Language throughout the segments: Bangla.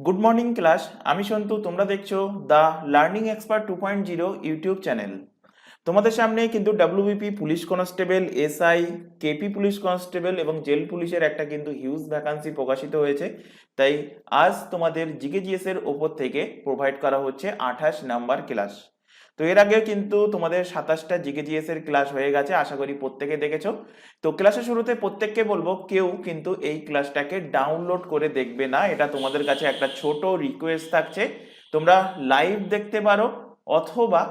Good morning class. আমি সন্তু, তোমরা দেখছো the learning expert 2.0 YouTube channel. তোমাদের সামনে কিন্তু WBP police constable, SI, KP police constable এবং জেল পুলিশের একটা কিন্তু হিউজ ভ্যাকান্সি প্রকাশিত হয়েছে। তাই আজ তোমাদের জিকেজিএস এর ওপর থেকে প্রোভাইড করা হচ্ছে 28 নাম্বার ক্লাস। তো এর আগেও কিন্তু তোমাদের 27টা জিকেজিএস এর ক্লাস হয়ে গেছে, আশা করি প্রত্যেকে দেখেছো। তো ক্লাসের শুরুতে প্রত্যেককে বলবো কেউ কিন্তু এই ক্লাসটাকে ডাউনলোড করে দেখবে না, এটা তোমাদের কাছে একটা ছোট রিকোয়েস্ট থাকছে। তোমরা লাইভ দেখতে পারো, অথবা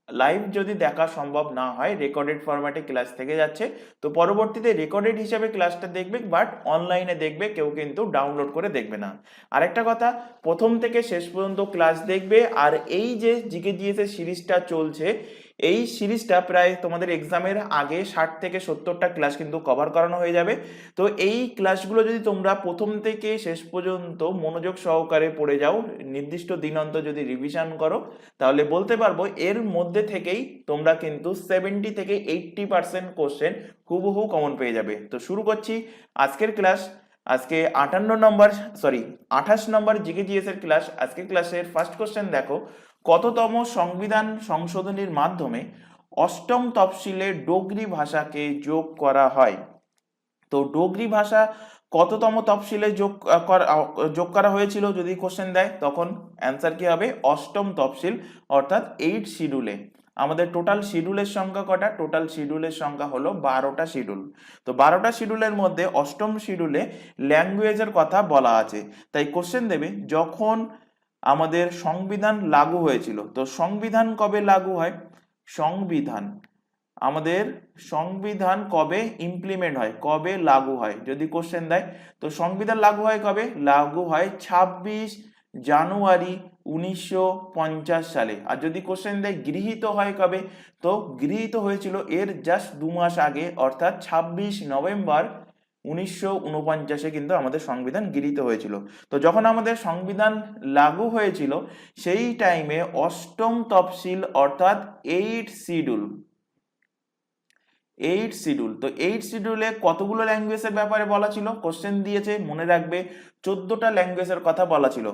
লাইভ যদি দেখা সম্ভব না হয় রেকর্ডেড ফরম্যাটে ক্লাস থেকে যাচ্ছে, তো পরবর্তীতে রেকর্ডেড হিসাবে ক্লাসটা দেখবে, বাট অনলাইনে দেখবে, কেউ কিন্তু ডাউনলোড করে দেখবে না। আরেকটা কথা, প্রথম থেকে শেষ পর্যন্ত ক্লাস দেখবে। আর এই যে জিকেজিএস এর সিরিজটা চলছে, এই সিরিজটা প্রায় তোমাদের এক্সামের আগে 60 থেকে 70টা ক্লাস কিন্তু কভার করানো হয়ে যাবে। তো এই ক্লাসগুলো যদি তোমরা প্রথম থেকে শেষ পর্যন্ত মনোযোগ সহকারে পড়ে যাও, নির্দিষ্ট দিন অন্তর যদি রিভিশন করো, তাহলে বলতে পারবো এর মধ্যে থেকেই তোমরা কিন্তু 70 থেকে 80% কোশ্চেন হুবহু কমন পেয়ে যাবে। তো শুরু করছি আজকের ক্লাস। আজকে 28 নম্বর জিকেজিএস এর ক্লাস। আজকের ক্লাসের ফার্স্ট কোশ্চেন দেখো, কততম সংবিধান সংশোধনীর মাধ্যমে অষ্টম তফসিলে ডোগরি ভাষাকে যোগ করা হয়? তো ডোগরি ভাষা কততম তফসিলে যোগ করা হয়েছিল যদি কোশ্চেন দেয়, তখন অ্যান্সার কি হবে? অষ্টম তফসিল, অর্থাৎ 8 শিডিউলে। আমাদের টোটাল শিডিউলের সংখ্যা কটা? টোটাল শিডিউলের সংখ্যা হলো 12টা শিডিউল। তো 12টা শিডিউলের মধ্যে অষ্টম শিডিউলে ল্যাঙ্গুয়েজের কথা বলা আছে। তাই কোশ্চেন দেবে, যখন আমাদের সংবিধান লাগু হয়েছিল, তো সংবিধান কবে লাগু হয়? সংবিধান, আমাদের সংবিধান কবে ইমপ্লিমেন্ট হয়, কবে লাগু হয় যদি কোশ্চেন দেয়, তো সংবিধান লাগু হয় কবে? লাগু হয় 26 জানুয়ারি 1950 সালে। আর যদি কোশ্চেন দেয় গৃহীত হয় কবে, তো গৃহীত হয়েছিল এর জাস্ট 2 মাস আগে, অর্থাৎ 26 নভেম্বর 1949-এ কিন্তু আমাদের সংবিধান গৃহীত হয়েছিল। তো যখন আমাদের সংবিধান লাগু হয়েছিল, সেই টাইমে অষ্টম তফসিল অর্থাৎ 8 শিডিউল, তো 8 শিডিউলে কতগুলো ল্যাঙ্গুয়েজের ব্যাপারে বলা ছিল? কোশ্চেন দিয়েছে, মনে রাখবে 14টা ল্যাঙ্গুয়েজের কথা বলা ছিল।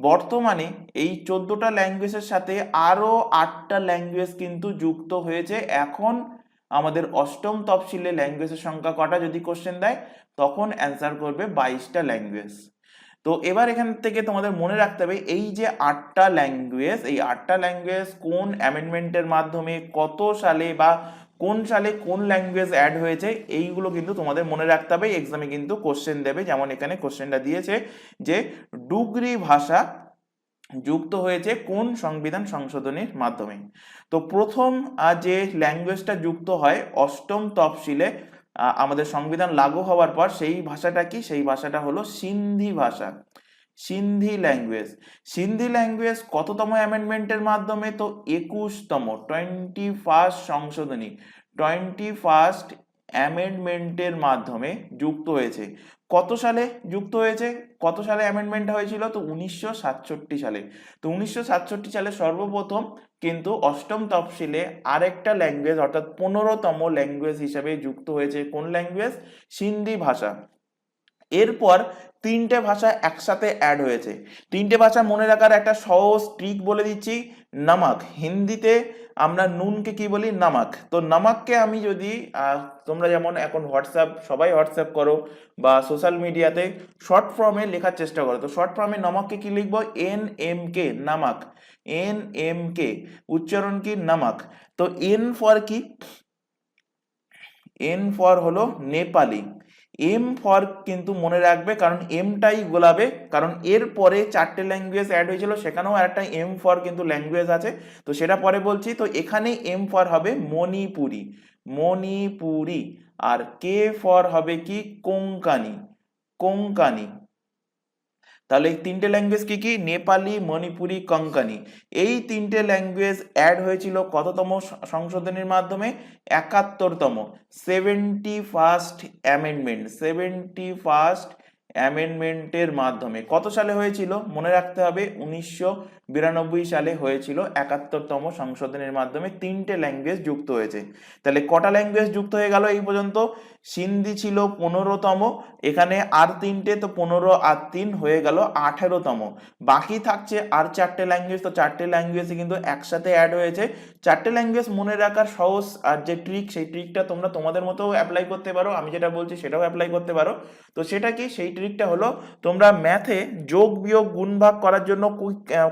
বর্তমানে এই 14টা ল্যাঙ্গুয়েজের সাথে আরো 8টা ল্যাঙ্গুয়েজ কিন্তু যুক্ত হয়েছে। এখন আমাদের অষ্টম তফসিলে ল্যাঙ্গুয়েজের সংখ্যা কটা যদি কোশ্চেন দেয়, তখন অ্যান্সার করবে 22টা ল্যাঙ্গুয়েজ। তো এবার এখান থেকে তোমাদের মনে রাখতে হবে, এই যে 8টা ল্যাঙ্গুয়েজ, এই 8টা ল্যাঙ্গুয়েজ কোন অ্যামেন্ডমেন্টের মাধ্যমে, কত সালে, বা কোন সালে কোন ল্যাঙ্গুয়েজ অ্যাড হয়েছে, এইগুলো কিন্তু তোমাদের মনে রাখতে হবে। এক্সামে কিন্তু কোশ্চেন দেবে, যেমন এখানে কোশ্চেনটা দিয়েছে যে ডুগরি ভাষা যুক্ত হয়েছে কোন সংবিধান সংশোধনীর মাধ্যমে। তো প্রথম যে ল্যাঙ্গুয়েজটা যুক্ত হয় অষ্টম তফসিলে আমাদের সংবিধান লাগু হওয়ার পর, সেই ভাষাটা কি? সেই ভাষাটা হলো সিন্ধি ভাষা, সিন্ধি ল্যাঙ্গুয়েজ। সিন্ধি ল্যাঙ্গুয়েজ কততম অ্যামেন্ডমেন্টের মাধ্যমে? তো 21তম, 21st সংশোধনী, 21st অ্যামেন্ডমেন্টের মাধ্যমে যুক্ত হয়েছে। কত সালে যুক্ত হয়েছে? কত সালে অ্যামেন্ডমেন্ট হয়েছিল? তো 1967 সালে। তো 1967 সালে সর্বপ্রথম কিন্তু অষ্টম তফসিলে আরেকটা ল্যাঙ্গুয়েজ, অর্থাৎ 15তম ল্যাঙ্গুয়েজ হিসেবে যুক্ত হয়েছে। কোন ল্যাঙ্গুয়েজ? সিন্ধি ভাষা। এরপর 3টে ভাষা একসাথে অ্যাড হয়েছে। 3টে ভাষা মনে রাখার একটা সহজ ট্রিক বলে দিচ্ছি। নামাক, হিন্দিতে আমরা নুনকে কি বলি? নামাক। তো নামাককে আমি যদি তোমরা যেমন এখন সবাই হোয়াটসঅ্যাপ করো বা সোশ্যাল মিডিয়াতে শর্ট ফর্মে লেখার চেষ্টা করো, তো শর্ট ফর্মে নামাককে কি লিখবো? NMK, নামাক, NMK। উচ্চারণ কি? নামাক। তো এন ফর কি? এন ফর হলো নেপালি। এম ফর কিন্তু মনে রাখবে, কারণ এমটাই গোলাবে, কারণ এর পরে 4টে ল্যাঙ্গুয়েজ অ্যাড হয়েছিল, সেখানেও একটা এম ফর কিন্তু ল্যাঙ্গুয়েজ আছে, তো সেটা পরে বলছি। তো এখানে এম ফর হবে মণিপুরি, মণিপুরি। আর কে ফর হবে কি? কোঙ্কানি, কোঙ্কানি। তাহলে এই 3টে ল্যাঙ্গুয়েজ কি কি? নেপালি, মণিপুরি, কোঙ্কানি। এই 3টে ল্যাঙ্গুয়েজ অ্যাড হয়েছিল কততম সংশোধনীর মাধ্যমে? 71তম, 71st অ্যামেন্ডমেন্ট, 71st অ্যামেন্ডমেন্টের মাধ্যমে। কত সালে হয়েছিল? মনে রাখতে হবে 1992 সালে হয়েছিল। 71তম সংশোধনের মাধ্যমে 3টে ল্যাঙ্গুয়েজ যুক্ত হয়েছে। তাহলে কটা ল্যাঙ্গুয়েজ যুক্ত হয়ে গেল এই পর্যন্ত? সিন্ধি ছিল 15তম, এখানে আর তিনটে, তো 15 আর 3 হয়ে গেল 18তম। বাকি থাকছে আর 4টে ল্যাঙ্গুয়েজ, তো 4টে ল্যাঙ্গুয়েজ কিন্তু একসাথে অ্যাড হয়েছে। 4টে ল্যাঙ্গুয়েজ মনে রাখার সহজ আর যে ট্রিক, সেই ট্রিকটা তোমরা তোমাদের মতো অ্যাপ্লাই করতে পারো, আমি যেটা বলছি সেটাও অ্যাপ্লাই করতে পারো। তো সেটা কি, সেই ট্রিকটা হলো তোমরা ম্যাথে যোগ বিয়োগ গুণ ভাগ করার জন্য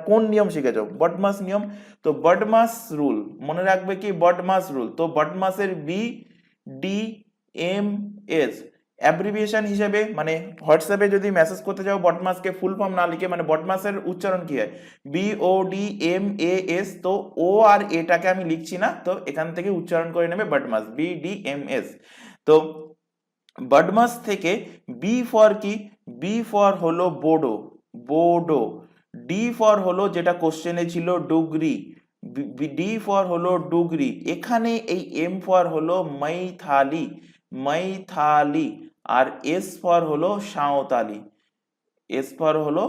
কোন নিয়ম শিখেছো? বডমাস নিয়ম। তো বডমাস রুল মনে রাখবে, কি বডমাস রুল। তো বডমাসের BDMS অ্যাব্রিভিয়েশন হিসেবে, মানে হোয়াটসঅ্যাপে যদি মেসেজ করতে যাও বডমাসকে ফুল ফর্ম না লিখে, মানে বডমাসের উচ্চারণ কি হয়? BODMAS। তো ও আর এটাকে আমি লিখছি না, তো এখান থেকে উচ্চারণ করে নেবে বডমাস, BDMS। তো বডমাস থেকে বি ফর কি? বি ফর হলো বোডো, বোডো। ডি ফর হলো যেটা কোশ্চেনে ছিল ডুগরি, ডি ফর হলো ডুগরি। এখানে এই এম ফর হলো মাইথালি, মাইথালি। আর এস ফর হলো সাঁওতালি, এস ফর হলো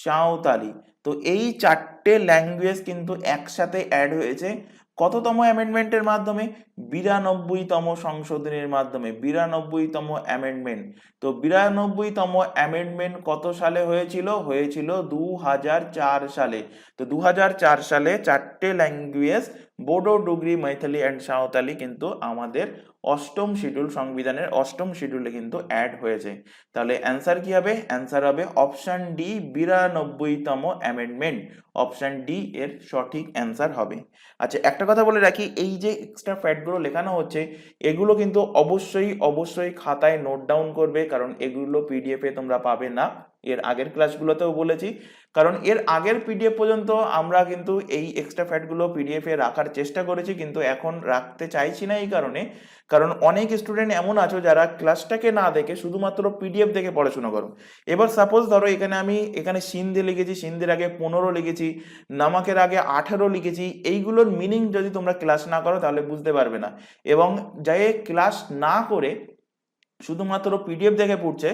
সাঁওতালি। তো এই 4টে ল্যাঙ্গুয়েজ কিন্তু একসাথে অ্যাড হয়েছে কততম অ্যামেন্ডমেন্টের মাধ্যমে? 92তম সংশোধনীর মাধ্যমে, 92তম অ্যামেন্ডমেন্ট। তো 92তম অ্যামেন্ডমেন্ট কত সালে হয়েছিল? হয়েছিল 2004 সালে। তো 2004 সালে 4টে ল্যাঙ্গুয়েজ বোডো, ডুগরি, মাইথালি অ্যান্ড সাঁওতালি কিন্তু আমাদের অষ্টম শিডিউল, সংবিধানের অষ্টম শিডিউলে কিন্তু অ্যাড হয়েছে। তাহলে অ্যান্সার কি হবে? অ্যান্সার হবে অপশন ডি, 92তম অ্যামেন্ডমেন্ট। অপশন ডি এর সঠিক অ্যান্সার হবে। আচ্ছা, একটা কথা বলে রাখি, এই যে এক্সট্রা ফ্যাক্টগুলো লেখানো হচ্ছে, এগুলো কিন্তু অবশ্যই অবশ্যই খাতায় নোট ডাউন করবে, কারণ এগুলো পিডিএফ এ তোমরা পাবে না। এর আগের ক্লাসগুলোতেও বলেছি, কারণ এর আগের পিডিএফ পর্যন্ত আমরা কিন্তু এই এক্সট্রা ফ্যাক্টগুলো পিডিএফ এ রাখার চেষ্টা করেছি, কিন্তু এখন রাখতে চাইছি না এই কারণে, কারণ অনেক স্টুডেন্ট এমন আছো যারা ক্লাসটাকে না দেখে শুধুমাত্র পিডিএফ দেখে পড়াশোনা করো। এবার সাপোজ ধরো এখানে সিন্ধি লিখেছি, সিন্ধির আগে 15 লিখেছি, নামাকের আগে 18 লিখেছি, এইগুলোর মিনিং যদি তোমরা ক্লাস না করো তাহলে বুঝতে পারবে না। এবং যে ক্লাস না করে শুধুমাত্র পিডিএফ দেখে পড়ছে,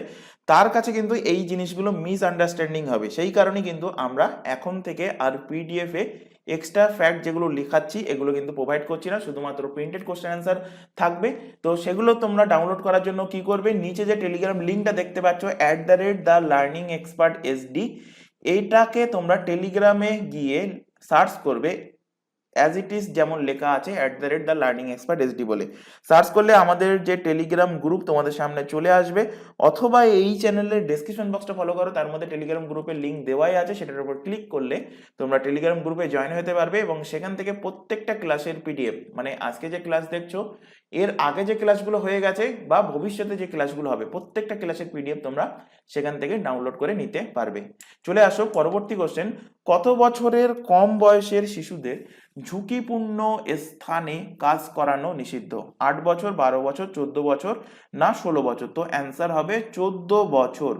তার কাছে কিন্তু এই জিনিসগুলো মিসআন্ডারস্ট্যান্ডিং হবে। সেই কারণে কিন্তু আমরা এখন থেকে আর পিডিএফ এ এক্সট্রা ফ্যাক্ট যেগুলো লেখাচ্ছি এগুলো কিন্তু প্রোভাইড করছি না, শুধুমাত্র প্রিন্টেড কোশ্চেন অ্যান্সার থাকবে। তো সেগুলো তোমরা ডাউনলোড করার জন্য কি করবে? নিচে যে টেলিগ্রাম লিঙ্কটা দেখতে পাচ্ছ @the-learning-expert-sd, এইটাকে তোমরা টেলিগ্রামে গিয়ে সার্চ করবে অ্যাজ ইট ইজ, যেমন লেখা আছে @the-learning-expert-sd বলে সার্চ করলে আমাদের যে টেলিগ্রাম গ্রুপ তোমাদের সামনে চলে আসবে, অথবা এই চ্যানেলের ডেসক্রিপশন বক্সটা ফলো করো, তার মধ্যে টেলিগ্রাম গ্রুপের লিঙ্ক দেওয়াই আছে, সেটার উপর ক্লিক করলে তোমরা টেলিগ্রাম গ্রুপে জয়েন হতে পারবে এবং সেখান থেকে প্রত্যেকটা ক্লাসের পিডিএফ, মানে আজকে যে ক্লাস দেখছো এর আগে যে ক্লাসগুলো হয়ে গেছে বা ভবিষ্যতে যে ক্লাসগুলো হবে, প্রত্যেকটা ক্লাসের পিডিএফ তোমরা সেখান থেকে ডাউনলোড করে নিতে পারবে। চলে আসো পরবর্তী কোশ্চেন, কত বছরের কম বয়সের শিশুদের ঝুঁকিপূর্ণ স্থানে কাজ করানো নিষিদ্ধ? 8 বছর, 12 বছর, 14 বছর না 16 বছর? তো অ্যান্সার হবে 14 বছর।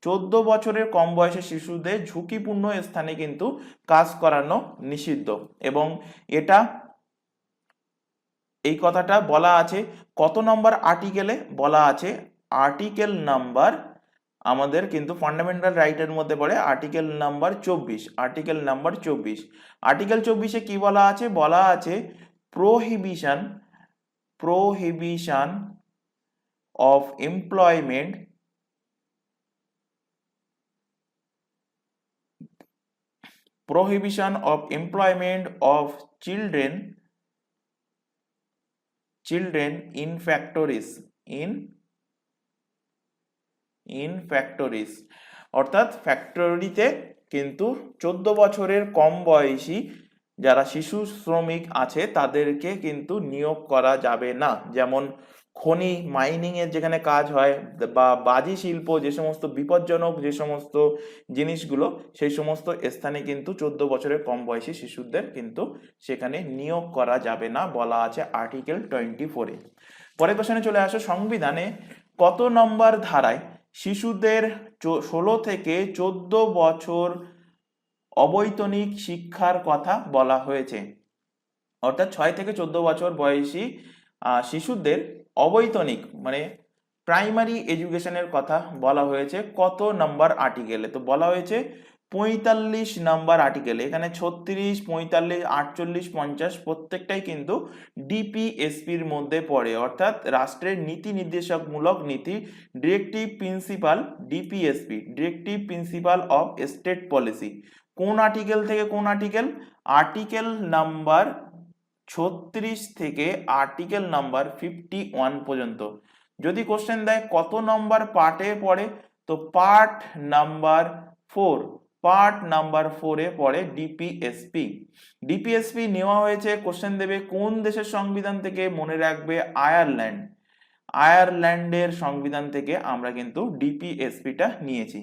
14 বছরের কম বয়সের শিশুদের ঝুঁকিপূর্ণ স্থানে কিন্তু কাজ করানো নিষিদ্ধ। এবং এটা, এই কথাটা বলা আছে কত নম্বর আর্টিকেলে? বলা আছে আর্টিকেল নাম্বার, আমাদের কিন্তু ফান্ডামেন্টাল রাইটের মধ্যে পড়ে article number 24, article number 24। Article 24-এ কি বলা আছে? বলা আছে prohibition, prohibition of employment, prohibition of employment of children in factories, in factories, অর্থাৎ ফ্যাক্টরিতে কিন্তু 14 বছরের কম বয়সী যারা শিশু শ্রমিক আছে তাদেরকে কিন্তু নিয়োগ করা যাবে না। যেমন খনি, মাইনিং এর যেখানে কাজ হয়, বা বাজি শিল্প, যে সমস্ত বিপজ্জনক যে সমস্ত জিনিসগুলো, সেই সমস্ত স্থানে কিন্তু 14 বছরের কম বয়সী শিশুদের কিন্তু সেখানে নিয়োগ করা যাবে না, বলা আছে আর্টিকেল 24-এ। পরের কোশ্চেনে চলে আসো, সংবিধানে কত নম্বর ধারায় শিশুদের 16 থেকে 14 বছর অবৈতনিক শিক্ষার কথা বলা হয়েছে? অর্থাৎ 6 থেকে 14 বছর বয়সী শিশুদের অবৈতনিক মানে প্রাইমারি এডুকেশনের কথা বলা হয়েছে কত নম্বর আর্টিকেলে? তো বলা হয়েছে 45 নাম্বার আর্টিকেল, এখানে 36, 45, 48, 50 প্রত্যেকটাই কিন্তু ডিপিএসপির মধ্যে পড়ে, অর্থাৎ রাষ্ট্রের নীতি নির্দেশকমূলক নীতি, directive principal, DPSP, directive principal of state policy. কোন আর্টিকেল থেকে কোন আর্টিকেল? আর্টিকেল নাম্বার 36 থেকে আর্টিকেল নাম্বার 51 পর্যন্ত। যদি কোশ্চেন দেয় কত নম্বর পার্টে পড়ে, তো পার্ট নাম্বার 4, পার্ট নাম্বার 4 এ পড়ে ডিপিএসপি। ডিপিএসপি নেওয়া হয়েছে, কোশ্চেন দেবে কোন দেশের সংবিধান থেকে, মনে রাখবে আয়ারল্যান্ড। আয়ারল্যান্ডের সংবিধান থেকে আমরা কিন্তু ডিপিএসপিটা নিয়েছি।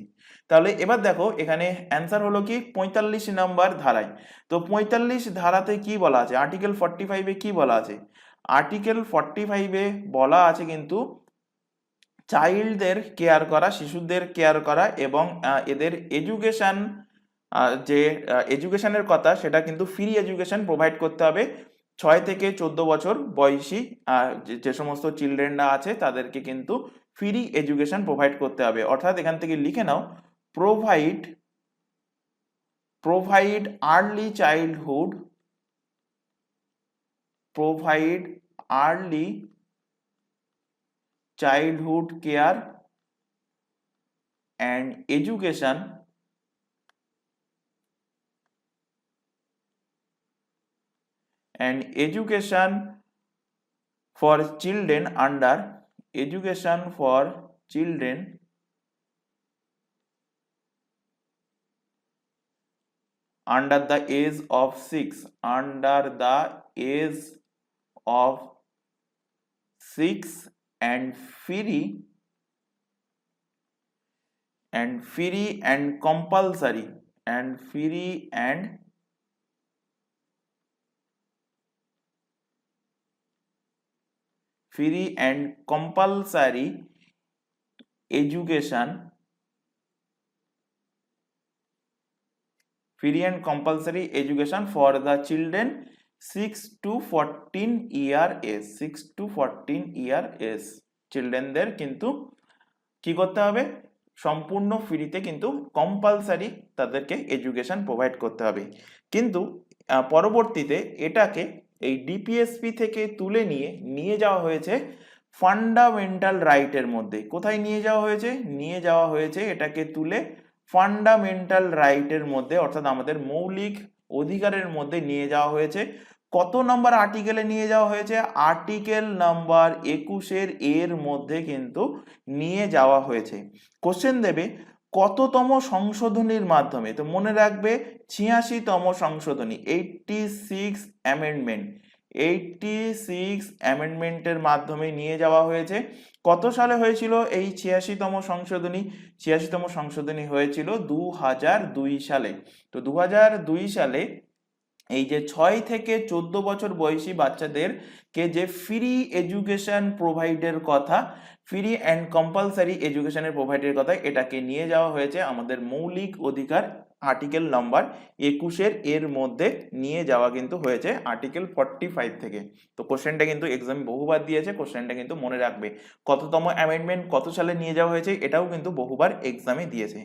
তাহলে এবার দেখো এখানে অ্যান্সার হলো কি 45 নাম্বার ধারায়। তো 45 ধারাতে কি বলা আছে, আর্টিকেল 45 এ কি বলা আছে? আর্টিকেল 45 এ বলা আছে কিন্তু চাইল্ডদের কেয়ার করা, শিশুদের কেয়ার করা এবং এদের এডুকেশন, যে এডুকেশনের কথা সেটা কিন্তু ফ্রি এডুকেশন প্রোভাইড করতে হবে। 6 থেকে 14 বছর বয়সী যে সমস্ত চিলড্রেনরা আছে তাদেরকে কিন্তু ফ্রি এডুকেশন প্রোভাইড করতে হবে। অর্থাৎ এখান থেকে লিখে নাও, provide early childhood, provide early childhood care and education for children under education for children under the age of 6, under the age of 6 and free and compulsory and free and compulsory education, free and compulsory education for the children 6 to 14 year age, 6 to 14 year age চিলড্রেনদের কিন্তু কি করতে হবে, সম্পূর্ণ ফ্রিতে কিন্তু কম্পালসারি তাদেরকে এডুকেশন প্রোভাইড করতে হবে। কিন্তু পরবর্তীতে এটাকে এই ডিপিএসপি থেকে তুলে নিয়ে যাওয়া হয়েছে ফান্ডামেন্টাল রাইটের মধ্যে। কোথায় নিয়ে যাওয়া হয়েছে? নিয়ে যাওয়া হয়েছে এটাকে তুলে ফান্ডামেন্টাল রাইটের মধ্যে, অর্থাৎ আমাদের মৌলিক অধিকারের মধ্যে নিয়ে যাওয়া হয়েছে। কত নম্বর আর্টিকেলে নিয়ে যাওয়া হয়েছে? আর্টিকেল নাম্বার 21 এর মধ্যে কিন্তু নিয়ে যাওয়া হয়েছে। কোশ্চেন দেবে কততম সংশোধনীর মাধ্যমে, তো মনে রাখবে 86তম সংশোধনী, 86 অ্যামেন্ডমেন্ট, 86 অ্যামেন্ডমেন্টের মাধ্যমে নিয়ে যাওয়া হয়েছে। কত সালে হয়েছিল এই 86তম সংশোধনী? 86তম সংশোধনী হয়েছিল 2002 সালে। তো 2002 সালে এই যে 6 থেকে 14 বছর বয়সী বাচ্চাদেরকে যে ফ্রি এডুকেশন প্রোভাইডের কথা, ফ্রি অ্যান্ড কম্পালসারি এডুকেশনের প্রোভাইডের কথা, এটাকে নিয়ে যাওয়া হয়েছে আমাদের মৌলিক অধিকার আর্টিকেল নাম্বার 21 এর মধ্যে নিয়ে যাওয়া কিন্তু হয়েছে আর্টিকেল 45 থেকে। তো কোশ্চেনটা কিন্তু এক্সামে বহুবার দিয়েছে, কোশ্চেনটা কিন্তু মনে রাখবে কততম অ্যামেন্ডমেন্ট কত সালে নিয়ে যাওয়া হয়েছে, এটাও কিন্তু বহুবার এক্সামে দিয়েছে।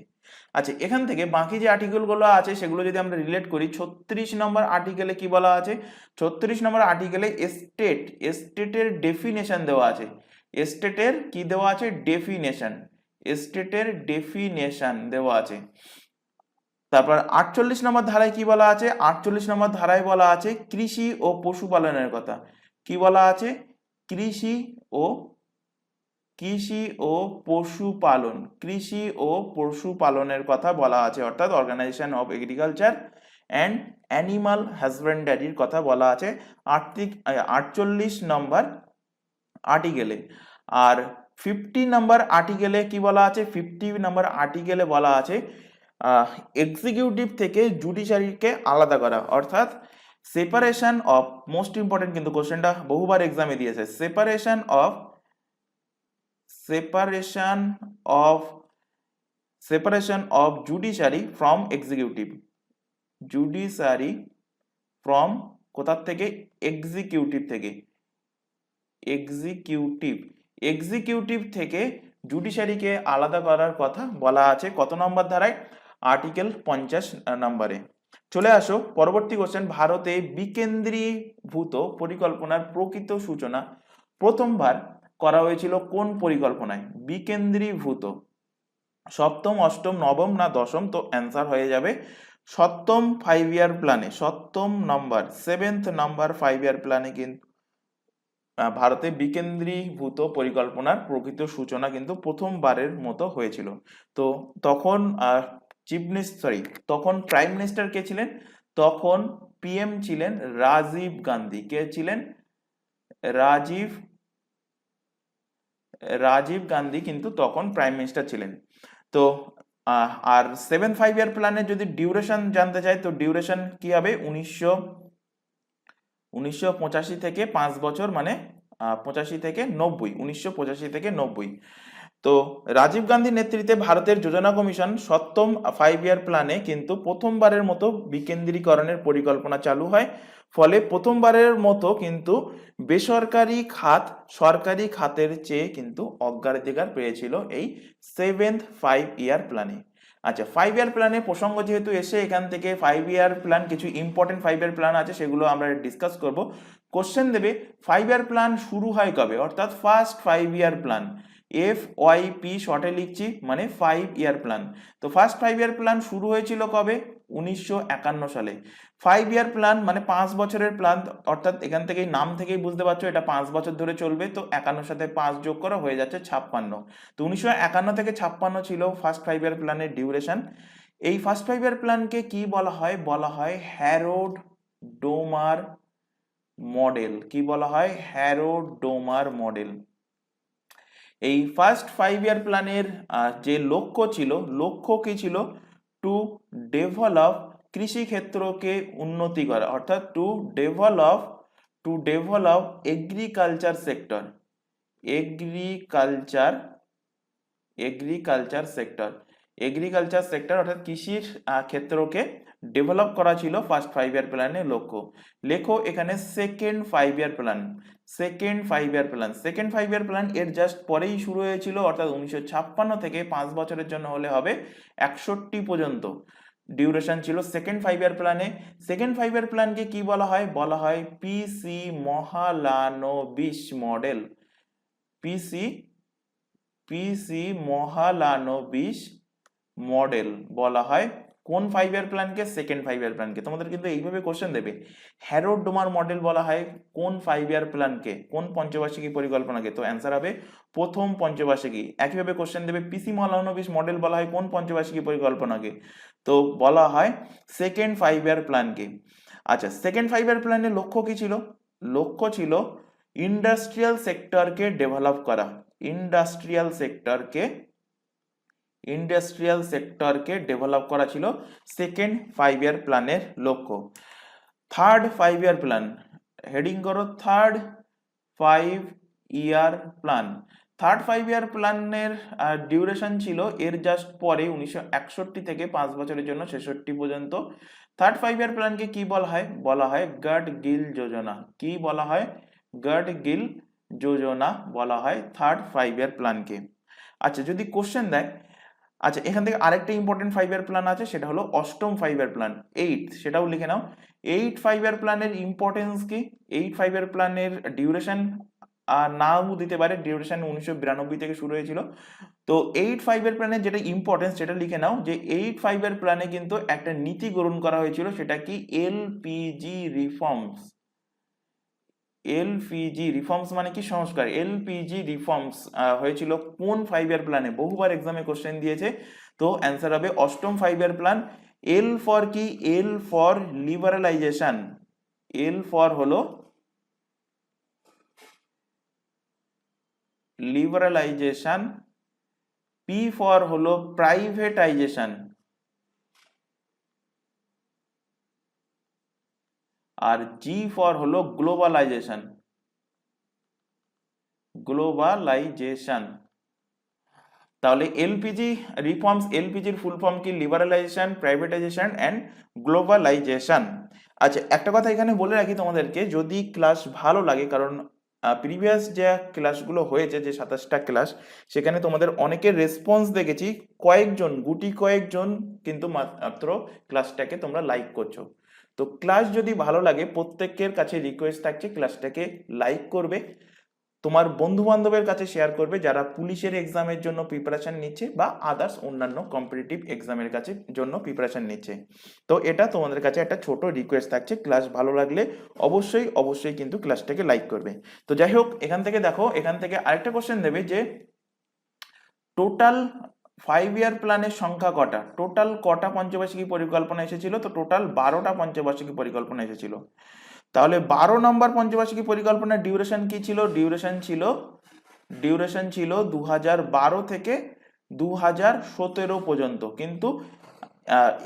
আচ্ছা, এখান থেকে বাকি যে আর্টিকেলগুলো আছে সেগুলো যদি আমরা রিলেট করি, 36 নম্বর আর্টিকেলে কি বলা আছে? 36 নম্বর আর্টিকেলে স্টেটের ডেফিনেশন দেওয়া আছে। স্টেটের কি দেওয়া আছে? ডেফিনেশন, স্টেটের ডেফিনেশন দেওয়া আছে। তারপর 48 নম্বর ধারায় কি বলা আছে? 48 নম্বর ধারায় বলা আছে কৃষি ও পশুপালনের কথা। কি বলা আছে? কৃষি ও পশুপালন, কৃষি ও পশুপালনের কথা বলা আছে, অর্থাৎ organisation of agriculture and animal হাজবেন্ডারির কথা বলা আছে 48 নম্বর আর্টিকেলে। আর 50 নম্বর আর্টিকেলে কি বলা আছে? 50 নম্বর আর্টিকেলে বলা আছে এক্সিকিউটিভ থেকে জুডিশিয়ারিকে আলাদা করা, অর্থাৎ সেপারেশন অফ, মোস্ট ইম্পর্টেন্ট কিন্তু কোশ্চেনটা বহুবার এক্সামে দিয়েছে, separation of judiciary from executive, judiciary from কোথার থেকে? এক্সিকিউটিভ থেকে, এক্সিকিউটিভ থেকে জুডিশিয়ারিকে আলাদা করার কথা বলা আছে কত নম্বর ধারায়? আর্টিকেল 50 নম্বরে। চলে আসো পরবর্তী কোশ্চেন, ভারতে বিকেন্দ্রীভূত পরিকল্পনার প্রকৃত সূচনা প্রথমবার করা হয়েছিল কোন পরিকল্পনায়? বিকেন্দ্রীভূত, সপ্তম, অষ্টম, নবম না দশম? তো অ্যান্সার হয়ে যাবে সপ্তম 5 ইয়ার প্ল্যানে, সপ্তম নম্বর, 7th নাম্বার 5 ইয়ার প্ল্যানে কিন্তু ভারতে বিকেন্দ্রীভূত পরিকল্পনার প্রকৃত সূচনা কিন্তু প্রথমবারের মতো হয়েছিল। তো তখন তখন প্রাইম মিনিস্টার কে ছিলেন? তখন পিএম ছিলেন রাজীব গান্ধী। কে ছিলেন? রাজীব গান্ধী কিন্তু তখন প্রাইম মিনিস্টার ছিলেন। তো আর 7 5 ইয়ার প্ল্যানের যদি ডিউরেশন জানতে চাই, তো ডিউরেশন কি হবে? 1985 থেকে 5 বছর, মানে 85 থেকে 90, 1985 থেকে 90। তো রাজীব গান্ধীর নেতৃত্বে ভারতের যোজনা কমিশন সপ্তম 5 ইয়ার প্ল্যানে কিন্তু প্রথমবারের মতো বিকেন্দ্রীকরণের পরিকল্পনা চালু হয়। ফলে প্রথমবারের মতো কিন্তু বেসরকারি খাত সরকারি খাতের চেয়ে কিন্তু অগ্রাধিকার পেয়েছিল এই 7th 5 ইয়ার প্ল্যানে। আচ্ছা, 5 ইয়ার প্ল্যানে প্রসঙ্গ যেহেতু এসে, এখান থেকে 5 ইয়ার প্ল্যান, কিছু ইম্পর্টেন্ট 5 ইয়ার প্ল্যান আছে, সেগুলো আমরা ডিসকাস করব। কোশ্চেন দেবে 5 ইয়ার প্ল্যান শুরু হয় কবে, অর্থাৎ ফার্স্ট 5 ইয়ার প্ল্যান, FYP শর্টে লিখছি, মানে 5 ইয়ার প্ল্যান। তো ফার্স্ট 5 ইয়ার প্ল্যান শুরু হয়েছিল কবে? 1951 সালে। 5 ইয়ার প্ল্যান মানে 5 বছরের প্ল্যান, অর্থাৎ এখান থেকেই নাম থেকেই বুঝতে পারছো এটা 5 বছর ধরে চলবে। তো 51 সাথে 5 যোগ করা হয়ে যাচ্ছে 56। তো 1951 থেকে 56 ছিল ফার্স্ট 5 ইয়ার প্ল্যানের ডিউরেশন। এই ফার্স্ট 5 ইয়ার প্ল্যানকে কি বলা হয়? বলা হয় হ্যারোড ডোমার মডেল। কি বলা হয়? হ্যারোড ডোমার মডেল। এই ফার্স্ট 5 ইয়ার প্ল্যানের যে লক্ষ্য ছিল, লক্ষ্য কি ছিল? টু ডেভেলপ কৃষি ক্ষেত্রকে উন্নতি করা, অর্থাৎ to develop agriculture sector, agriculture sector অর্থাৎ কৃষির ক্ষেত্রকে ডেভেলপ করা ছিল ফার্স্ট 5 ইয়ার প্ল্যানের লক্ষ্য। লেখো এখানে second 5 year plan, second 5 year plan এর জাস্ট পরেই শুরু হয়েছিল, অর্থাৎ 1956 থেকে 5 বছরের জন্য হলে হবে 61 পর্যন্ত ডিউরেশন ছিল সেকেন্ড 5 ইয়ার প্ল্যানে। সেকেন্ড 5 ইয়ার প্ল্যানকে কি বলা হয়? বলা হয় পিসি মহালানোবিশ মডেল। পিসি মহালানোবিশ মডেল বলা হয় কোন 5 ইয়ার প্ল্যানকে? সেকেন্ড 5 ইয়ার প্ল্যানকে। তোমাদের কিন্তু এইভাবে কোশ্চেন দেবে, হ্যারোড ডোমার মডেল বলা হয় কোন 5 ইয়ার প্ল্যানকে, কোন পঞ্চবার্ষিকী পরিকল্পনাকে? তো অ্যান্সার হবে প্রথম পঞ্চবার্ষিকী। একইভাবে কোশ্চেন দেবে পিসি মহালানোবিশ মডেল বলা হয় কোন পঞ্চবার্ষিকী পরিকল্পনাকে? তো বলা হয় সেকেন্ড 5 ইয়ার প্ল্যানকে। আচ্ছা, সেকেন্ড 5 ইয়ার প্ল্যানের লক্ষ্য কি ছিল? লক্ষ্য ছিল ইন্ডাস্ট্রিয়াল সেক্টরকে ডেভেলপ করা, ইন্ডাস্ট্রিয়াল সেক্টরকে ডেভেলপ করা ছিল সেকেন্ড 5 ইয়ার প্ল্যানের লক্ষ্য। থার্ড 5 ইয়ার প্ল্যান, হেডিং করো থার্ড 5 ইয়ার প্ল্যান। থার্ড 5 ইয়ার প্ল্যানের ডিউরেশন ছিল এর জাস্ট পরে 1961 থেকে 5 বছরের জন্য 66 পর্যন্ত। থার্ড 5 ইয়ার প্ল্যানকে কি বলা হয়? বলা হয় গাডগিল যোজনা। কি বলা হয়? গাডগিল যোজনা বলা হয় থার্ড 5 ইয়ার প্ল্যানকে। আচ্ছা, যদি কোশ্চেন দেয়, আচ্ছা এখান থেকে আরেকটা ইম্পর্টেন্ট 5 ইয়ার প্ল্যান আছে, সেটা হলো অষ্টম 5 ইয়ার প্ল্যান, 8, সেটাও লিখে নাও। 8 5 ইয়ার প্ল্যানের ইম্পর্টেন্স কি? 8 5 ইয়ার প্ল্যানের ডিউরেশন নাও দিতে পারে, ডিউরেশন 1992 থেকে শুরু হয়েছিল। তো 8 5 ইয়ার প্ল্যানের যেটা ইম্পর্টেন্স সেটা লিখে নাও, যে 8 5 ইয়ার প্ল্যানে কিন্তু একটা নীতি গ্রহণ করা হয়েছিল, সেটা কি? LPG reforms. এলপিজি রিফর্মস মানে কি? সংস্কার। এলপিজি রিফর্মস হয়েছিল কোন 5 ইয়ার প্ল্যানে? বহুবার এক্সামে কোশ্চেন দিয়েছে। তো অ্যান্সার হবে অষ্টম 5 ইয়ার প্ল্যান। এল ফর কি? L for liberalisation. L for হলো লিবারালাইজেশন, পি ফর হলো প্রাইভেটাইজেশন, আর জি ফর হলো গ্লোবালাইজেশন। তাহলে এলপিজি রিফর্মস, এলপিজির ফুল ফর্ম কি? Liberalisation, privatisation and globalisation. আচ্ছা, একটা কথা এখানে বলে রাখি তোমাদেরকে, যদি ক্লাস ভালো লাগে, কারণ প্রিভিয়াস যে ক্লাসগুলো হয়েছে, যে 27টা ক্লাস, সেখানে তোমাদের অনেকের রেসপন্স দেখেছি, গুটি কয়েকজন কিন্তু মাত্র ক্লাসটাকে তোমরা লাইক করছো। তো ক্লাস যদি ভালো লাগে, প্রত্যেকের কাছে রিকোয়েস্ট থাকছে ক্লাসটাকে লাইক করবে, তোমার বন্ধু বান্ধবের কাছে শেয়ার করবে যারা পুলিশের এক্সামের জন্য প্রিপারেশন নিচ্ছে বা আদার্স অন্যান্য কম্পিটিটিভ এক্সামের কাছে জন্য প্রিপারেশন নিচ্ছে। তো এটা তোমাদের কাছে একটা ছোট রিকোয়েস্ট থাকছে, ক্লাস ভালো লাগলে অবশ্যই কিন্তু ক্লাসটাকে লাইক করবে। তো যাই হোক, এখান থেকে দেখো, এখান থেকে আরেকটা কোশ্চেন দেবে যে টোটাল 5 ইয়ার প্ল্যানের সংখ্যা কটা, টোটাল কটা পঞ্চবার্ষিকী পরিকল্পনা এসেছিল? তো টোটাল 12টা পঞ্চবার্ষিকী পরিকল্পনা এসেছিল। তাহলে 12 নম্বর পঞ্চবার্ষিকী পরিকল্পনার ডিউরেশন কি ছিল? ডিউরেশন ছিল 2012 থেকে 2017 পর্যন্ত। কিন্তু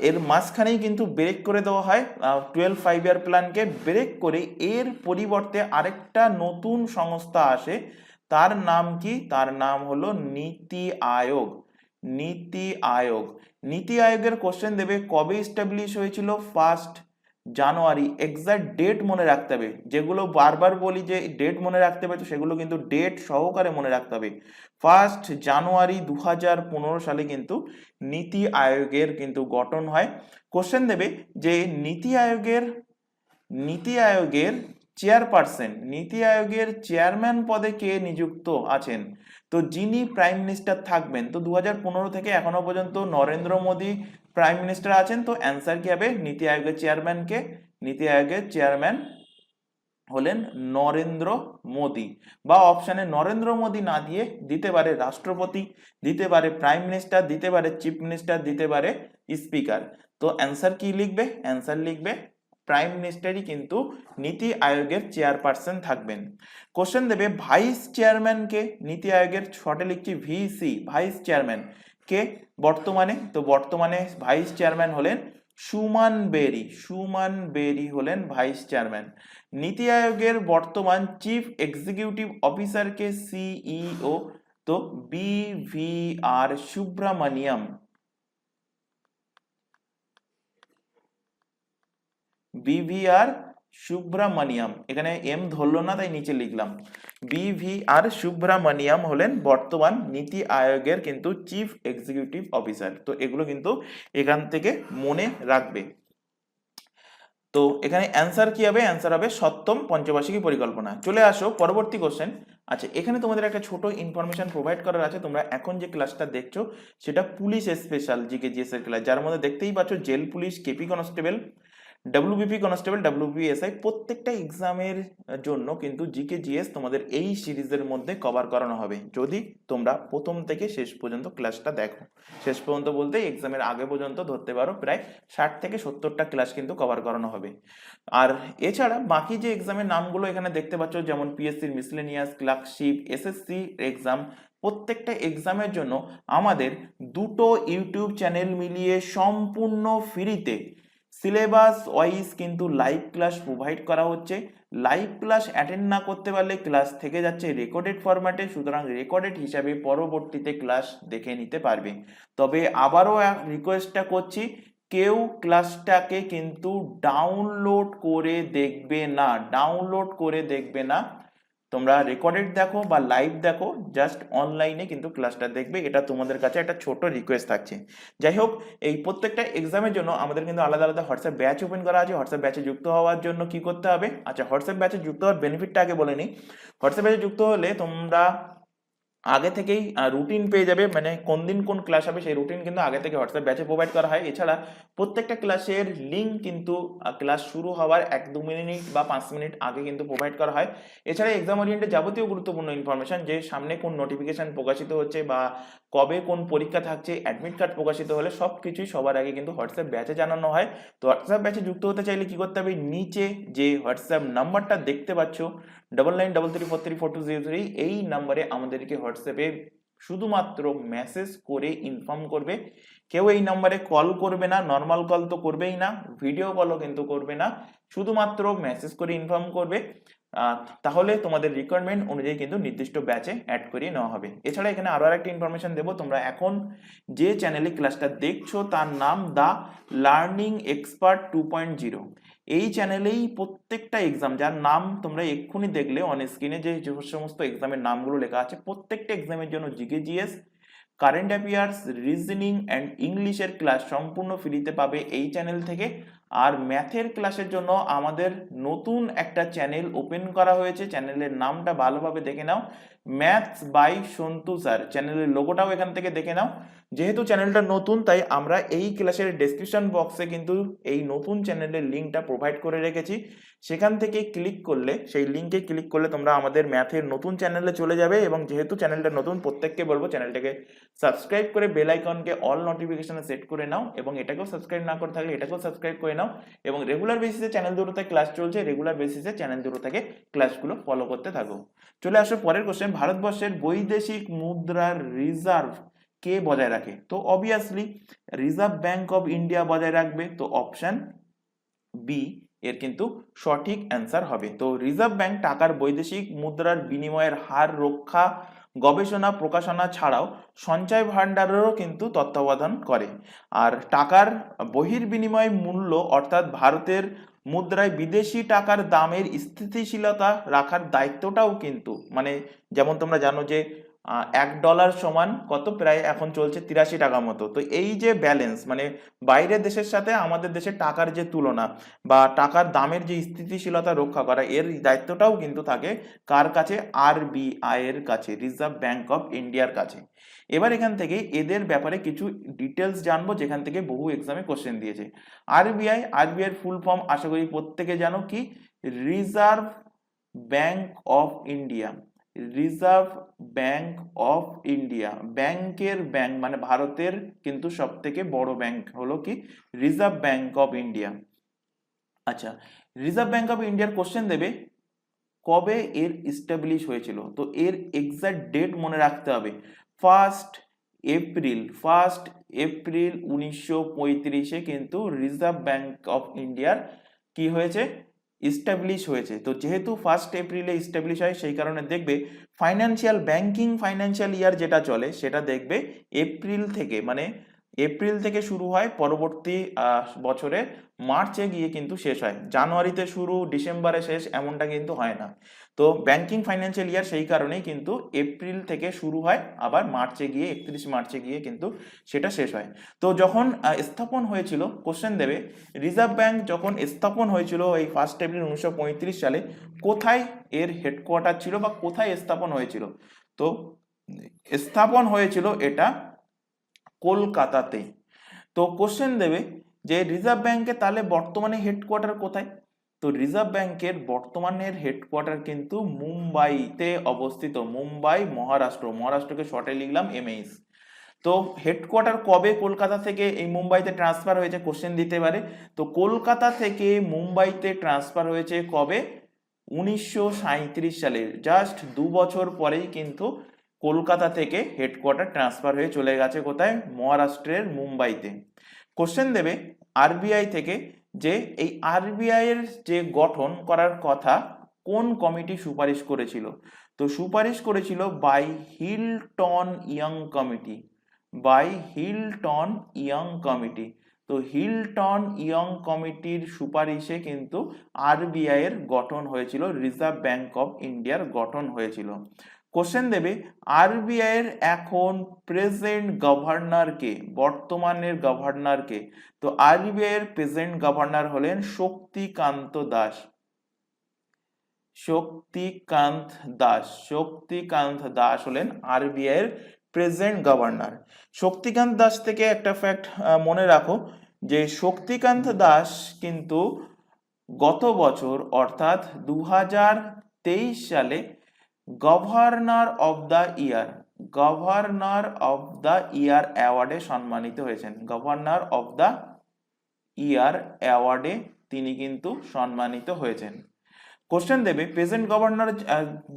এর মাঝখানেই কিন্তু ব্রেক করে দেওয়া হয়, 5 ইয়ার প্ল্যানকে ব্রেক করে এর পরিবর্তে আরেকটা নতুন সংস্থা আসে। তার নাম কি? তার নাম হলো নীতি আয়োগ। নীতি আয়োগের কোশ্চেন দেবে কবে এস্টাবলিশ হয়েছিল? 1 জানুয়ারি। এক্সাক্ট ডেট মনে রাখতে হবে, যেগুলো বারবার বলি যে ডেট মনে রাখতে হবে, তো সেগুলো কিন্তু ডেট সহকারে মনে রাখতে হবে। 1 জানুয়ারি 2015 সালে কিন্তু নীতি আয়োগের কিন্তু গঠন হয়। কোশ্চেন দেবে যে নীতি আয়োগের চেয়ারম্যান পদে কে নিযুক্ত আছেন? তো যিনি প্রাইম মিনিস্টার থাকবেন, তো 2015 থেকে এখনো পর্যন্ত নরেন্দ্র মোদী প্রাইম মিনিস্টার আছেন। তো অ্যান্সার কি হবে? নীতি আয়োগের চেয়ারম্যান হলেন নরেন্দ্র মোদী। বা অপশানে নরেন্দ্র মোদী না দিয়ে দিতে পারে রাষ্ট্রপতি, দিতে পারে প্রাইম মিনিস্টার, দিতে পারে চিফ মিনিস্টার, দিতে পারে স্পিকার। তো অ্যান্সার কি লিখবে? অ্যান্সার লিখবে প্রাইম মিনিস্টারই কিন্তু নীতি আয়োগের চেয়ারপারসন থাকবেন। কোশ্চেন দেবে ভাইস চেয়ারম্যান কে? নীতি আয়োগের শর্টে লিখছি ভিসি, ভাইস চেয়ারম্যান কে বর্তমানে? তো বর্তমানে ভাইস চেয়ারম্যান হলেন সুমন বেরি হলেন ভাইস চেয়ারম্যান। নীতি আয়োগের বর্তমান চিফ এক্সিকিউটিভ অফিসার কে? সিইও। তো বিভিআর সুব্রামানিয়াম, এখানে এম ধরলো না তাই নিচে লিখলাম। বিভিআর সুব্রামানিয়াম হলেন বর্তমান নীতি আয়োগের কিন্তু চিফ এক্সিকিউটিভ অফিসার। তো এগুলো কিন্তু এখান থেকে মনে রাখবে। তো এখানে অ্যান্সার কি হবে? অ্যান্সার হবে 7ম পঞ্চবার্ষিকী পরিকল্পনা। চলে আসো পরবর্তী কোশ্চেন। আচ্ছা, এখানে তোমাদের একটা ছোট ইনফরমেশন প্রোভাইড করার আছে। তোমরা এখন যে ক্লাসটা দেখছো সেটা পুলিশ স্পেশাল জিকে জিএস এর ক্লাস, যার মধ্যে দেখতেই পাচ্ছ jail police, KP constable, WBP constable, WBSI, প্রত্যেকটা এক্সামের জন্য কিন্তু জিকে জিএস তোমাদের এই সিরিজের মধ্যে কভার করানো হবে, যদি তোমরা প্রথম থেকে শেষ পর্যন্ত ক্লাসটা দেখো। শেষ পর্যন্ত বলতে এক্সামের আগে পর্যন্ত ধরতে পারো, প্রায় 60 থেকে 70টা ক্লাস কিন্তু কভার করানো হবে। আর এছাড়া বাকি যে এক্সামের নামগুলো এখানে দেখতে পাচ্ছ, যেমন পিএসসির মিসলেনিয়াস, ক্লার্কশিপ, এসএসসি এক্সাম, প্রত্যেকটা এক্সামের জন্য আমাদের দুটো ইউটিউব চ্যানেল মিলিয়ে সম্পূর্ণ ফ্রিতে সিলেবাস ওয়াইজ কিন্তু লাইভ ক্লাস প্রোভাইড করা হচ্ছে। লাইভ ক্লাস অ্যাটেন্ড না করতে পারলে ক্লাস থেকে যাচ্ছে রেকর্ডেড ফরম্যাটে, সুতরাং রেকর্ডেড হিসাবে পরবর্তীতে ক্লাস দেখে নিতে পারবে। তবে আবারও রিকোয়েস্টটা করছি, কেউ ক্লাসটাকে কিন্তু ডাউনলোড করে দেখবে না, তোমরা রেকর্ডেড দেখো বা লাইভ দেখো, জাস্ট অনলাইনে কিন্তু ক্লাসটা দেখবে, এটা তোমাদের কাছে একটা ছোট রিকোয়েস্ট থাকছে। যাই হোক, এই প্রত্যেকটা এক্সামের জন্য আমাদের কিন্তু আলাদা আলাদা হোয়াটসঅ্যাপ ব্যাচ ওপেন করা আছে। হোয়াটসঅ্যাপ ব্যাচে যুক্ত হওয়ার জন্য কি করতে হবে? আচ্ছা, হোয়াটসঅ্যাপ ব্যাচে যুক্ত হওয়ার বেনিফিটটা আগে বলে নিই। হোয়াটসঅ্যাপ ব্যাচে যুক্ত হলে তোমরা আগে থেকেই রুটিন পেয়ে যাবে, মানে কোন দিন কোন ক্লাস হবে সেই রুটিন কিন্তু আগে থেকে হোয়াটসঅ্যাপ ব্যাচে প্রোভাইড করা হয়। এছাড়া প্রত্যেকটা ক্লাসের লিঙ্ক কিন্তু ক্লাস শুরু হওয়ার 1-2 মিনিট বা 5 মিনিট আগে কিন্তু প্রোভাইড করা হয়। এছাড়া এক্সাম ওরিয়েন্টেড যাবতীয় গুরুত্বপূর্ণ ইনফরমেশন, যে সামনে কোন নোটিফিকেশন প্রকাশিত হচ্ছে বা কবে কোন পরীক্ষা থাকছে, অ্যাডমিট কার্ড প্রকাশিত হলে সব কিছুই সবার আগে কিন্তু হোয়াটসঅ্যাপ ব্যাচে জানানো হয়। তো হোয়াটসঅ্যাপ ব্যাচে যুক্ত হতে চাইলে কি করতে হবে? নিচে যে হোয়াটসঅ্যাপ নাম্বারটা দেখতে পাচ্ছ 9933434203, এই নাম্বারে আমাদেরকে হোয়াটসঅ্যাপে শুধুমাত্র মেসেজ করে ইনফর্ম করবে। কেউ এই নাম্বারে কল করবে না, নর্মাল কল তো করবেই না, ভিডিও কলও কিন্তু করবে না, শুধুমাত্র মেসেজ করে ইনফর্ম করবে। তাহলে তোমাদের রিকোয়ারমেন্ট অনুযায়ী কিন্তু নির্দিষ্ট ব্যাচে অ্যাড করিয়ে নেওয়া হবে। এছাড়া এখানে আরো একটা ইনফরমেশন দেবো, তোমরা এখন যে চ্যানেলে ক্লাসটা দেখছো তার নাম দা লার্নিং এক্সপার্ট 2.0। এই চ্যানেলেই প্রত্যেকটা এক্সাম, যার নাম তোমরা এক্ষুনি দেখলে অন স্ক্রিনে যে সমস্ত এক্সামের নামগুলো লেখা আছে, প্রত্যেকটা এক্সামের জন্য GK, GS, current affairs, reasoning and ইংলিশের ক্লাস সম্পূর্ণ ফ্রিতে পাবে এই চ্যানেল থেকে। আর ম্যাথের ক্লাসের জন্য আমাদের নতুন একটা চ্যানেল ওপেন করা হয়েছে, চ্যানেলের নামটা ভালোভাবে দেখে নাও, ম্যাথস বাই সন্তু স্যার। চ্যানেলের লোগোটাও এখান থেকে দেখে নাও। যেহেতু চ্যানেলটা নতুন, তাই আমরা এই ক্লাসের ডেসক্রিপশন বক্সে কিন্তু এই নতুন চ্যানেলের লিঙ্কটা প্রোভাইড করে রেখেছি। সেখান থেকে ক্লিক করলে, সেই লিঙ্কে ক্লিক করলে তোমরা আমাদের ম্যাথের নতুন চ্যানেলে চলে যাবে। এবং যেহেতু চ্যানেলটা নতুন, প্রত্যেককে বলবো চ্যানেলটাকে সাবস্ক্রাইব করে বেল আইকনকে অল নোটিফিকেশনে সেট করে নাও, এবং এটাকেও সাবস্ক্রাইব না করে থাকলে এটাকেও সাবস্ক্রাইব করে নাও। এবং রেগুলার বেসিসে চ্যানেল দুটোতে ক্লাস চলছে, রেগুলার বেসিসে চ্যানেল দুটো থেকে ক্লাসগুলো ফলো করতে থাকো। চলে আসো পরের কোশ্চেন, ভারতবর্ষের বৈদেশিক মুদ্রার রিজার্ভ কে বজায় রাখে? তো obviously reserve bank of India বজায় রাখবে। তো অপশন বি এর কিন্তু সঠিক অ্যান্সার হবে। তো রিজার্ভ ব্যাংক টাকার বৈদেশিক মুদ্রার বিনিময়ের হার রক্ষা, গবেষণা, প্রকাশনা ছাড়াও সঞ্চয় ভাণ্ডারেরও কিন্তু তত্ত্বাবধান করে। আর টাকার বহির্বিনিময় মূল্য অর্থাৎ ভারতের মুদ্রায় বিদেশি টাকার দামের স্থিতিশীলতা রাখার দায়িত্বটাও কিন্তু, মানে যেমন তোমরা জানো যে $1 সমান কত, প্রায় এখন চলছে 83 টাকা মতো। তো এই যে ব্যালেন্স, মানে বাইরের দেশের সাথে আমাদের দেশের টাকার যে তুলনা বা টাকার দামের যে স্থিতিশীলতা রক্ষা করা, এর দায়িত্বটাও কিন্তু থাকে কার কাছে? আরবিআই এর কাছে, রিজার্ভ ব্যাংক অফ ইন্ডিয়ার কাছে। এবার এখান থেকে এদের ব্যাপারে কিছু ডিটেলস জানবো, যেখান থেকে বহু এক্সামে কোশ্চেন দিয়েছে। আরবিআই এর ফুল ফর্ম আশা করি প্রত্যেকে জানো, কি? Reserve bank of India. Reserve bank of India, ব্যাংকের ব্যাংক, মানে ভারতের কিন্তু সব থেকে বড় ব্যাংক হলো কি? Reserve bank of India. আচ্ছা, রিজার্ভ ব্যাংক অফ ইন্ডিয়ার কোশ্চেন দেবে কবে এর ইস্টাবলিশ হয়েছিল। তো এর এক্সাক্ট ডেট মনে রাখতে হবে, 1 এপ্রিল 1935 কিন্তু রিজার্ভ ব্যাংক অফ ইন্ডিয়ার কি হয়েছে? ইস্টাবলিশ হয়েছে। তো যেহেতু 1 এপ্রিলে ইস্টাবলিশ হয়, সেই কারণে দেখবে ফাইন্যান্সিয়াল ব্যাংকিং ফাইন্যান্সিয়াল ইয়ার যেটা চলে সেটা দেখবে এপ্রিল থেকে, মানে এপ্রিল থেকে শুরু হয়, পরবর্তী বছরে মার্চে গিয়ে কিন্তু শেষ হয়। জানুয়ারিতে শুরু, ডিসেম্বরে শেষ, এমনটা কিন্তু হয় না। তো ব্যাংকিং ফাইন্যান্সিয়াল ইয়ার সেই কারণেই কিন্তু এপ্রিল থেকে শুরু হয়, আবার মার্চে গিয়ে 31 মার্চে গিয়ে কিন্তু সেটা শেষ হয়। তো যখন স্থাপন হয়েছিল, কোশ্চেন দেবে রিজার্ভ ব্যাংক যখন স্থাপন হয়েছিল এই 1 এপ্রিল 1935 সালে, কোথায় এর হেডকোয়ার্টার ছিল বা কোথায় স্থাপন হয়েছিল? তো স্থাপন হয়েছিল এটা কলকাতাতে। তো কোশ্চেন দেবে যে রিজার্ভ ব্যাংকে তাহলে বর্তমানে হেডকোয়ার্টার কোথায়? তো রিজার্ভ ব্যাংকের বর্তমানের হেডকোয়ার্টার কিন্তু মুম্বাইতে অবস্থিত, মুম্বাই মহারাষ্ট্রকে শর্টে লিখলাম MH। তো হেডকোয়ার্টার কবে কলকাতা থেকে এই মুম্বাইতে ট্রান্সফার হয়েছে, কোশ্চেন দিতে পারে। তো কলকাতা থেকে মুম্বাইতে ট্রান্সফার হয়েছে কবে? 1937 সালে, জাস্ট 2 বছর পরেই কিন্তু কলকাতা থেকে হেডকোয়ার্টার ট্রান্সফার হয়ে চলে গেছে কোথায়? মহারাষ্ট্রের মুম্বাইতে। কোশ্চেন দেবে আরবিআই থেকে যে এই আরবিআই এর যে গঠন করার কথা কোন কমিটি সুপারিশ করেছিল? তো সুপারিশ করেছিল by Hilton Young committee, by Hilton Young committee. তো হিলটন ইয়ং কমিটির সুপারিশে কিন্তু আরবিআই এর গঠন হয়েছিল, রিজার্ভ ব্যাংক অফ ইন্ডিয়ার গঠন হয়েছিল। কোশ্চেন দেবে আরবিআই এর এখন প্রেজেন্ট গভর্নর কে, বর্তমানের গভর্নর কে? তো আরবিআই এর প্রেজেন্ট গভর্নর হলেন শক্তিকান্ত দাস। শক্তিকান্ত দাস হলেন আরবিআই এর প্রেজেন্ট গভর্নর। শক্তিকান্ত দাস থেকে একটা ফ্যাক্ট মনে রাখো, যে শক্তিকান্ত দাস কিন্তু গত বছর অর্থাৎ 2023 সালে গভর্নর অফ দ্য ইয়ার অ্যাওয়ার্ডে সম্মানিত হয়েছেন। গভর্নর অফ দ্য ইয়ার অ্যাওয়ার্ডে তিনি কিন্তু সম্মানিত হয়েছেন। কোশ্চেন দেবে প্রেজেন্ট গভর্নর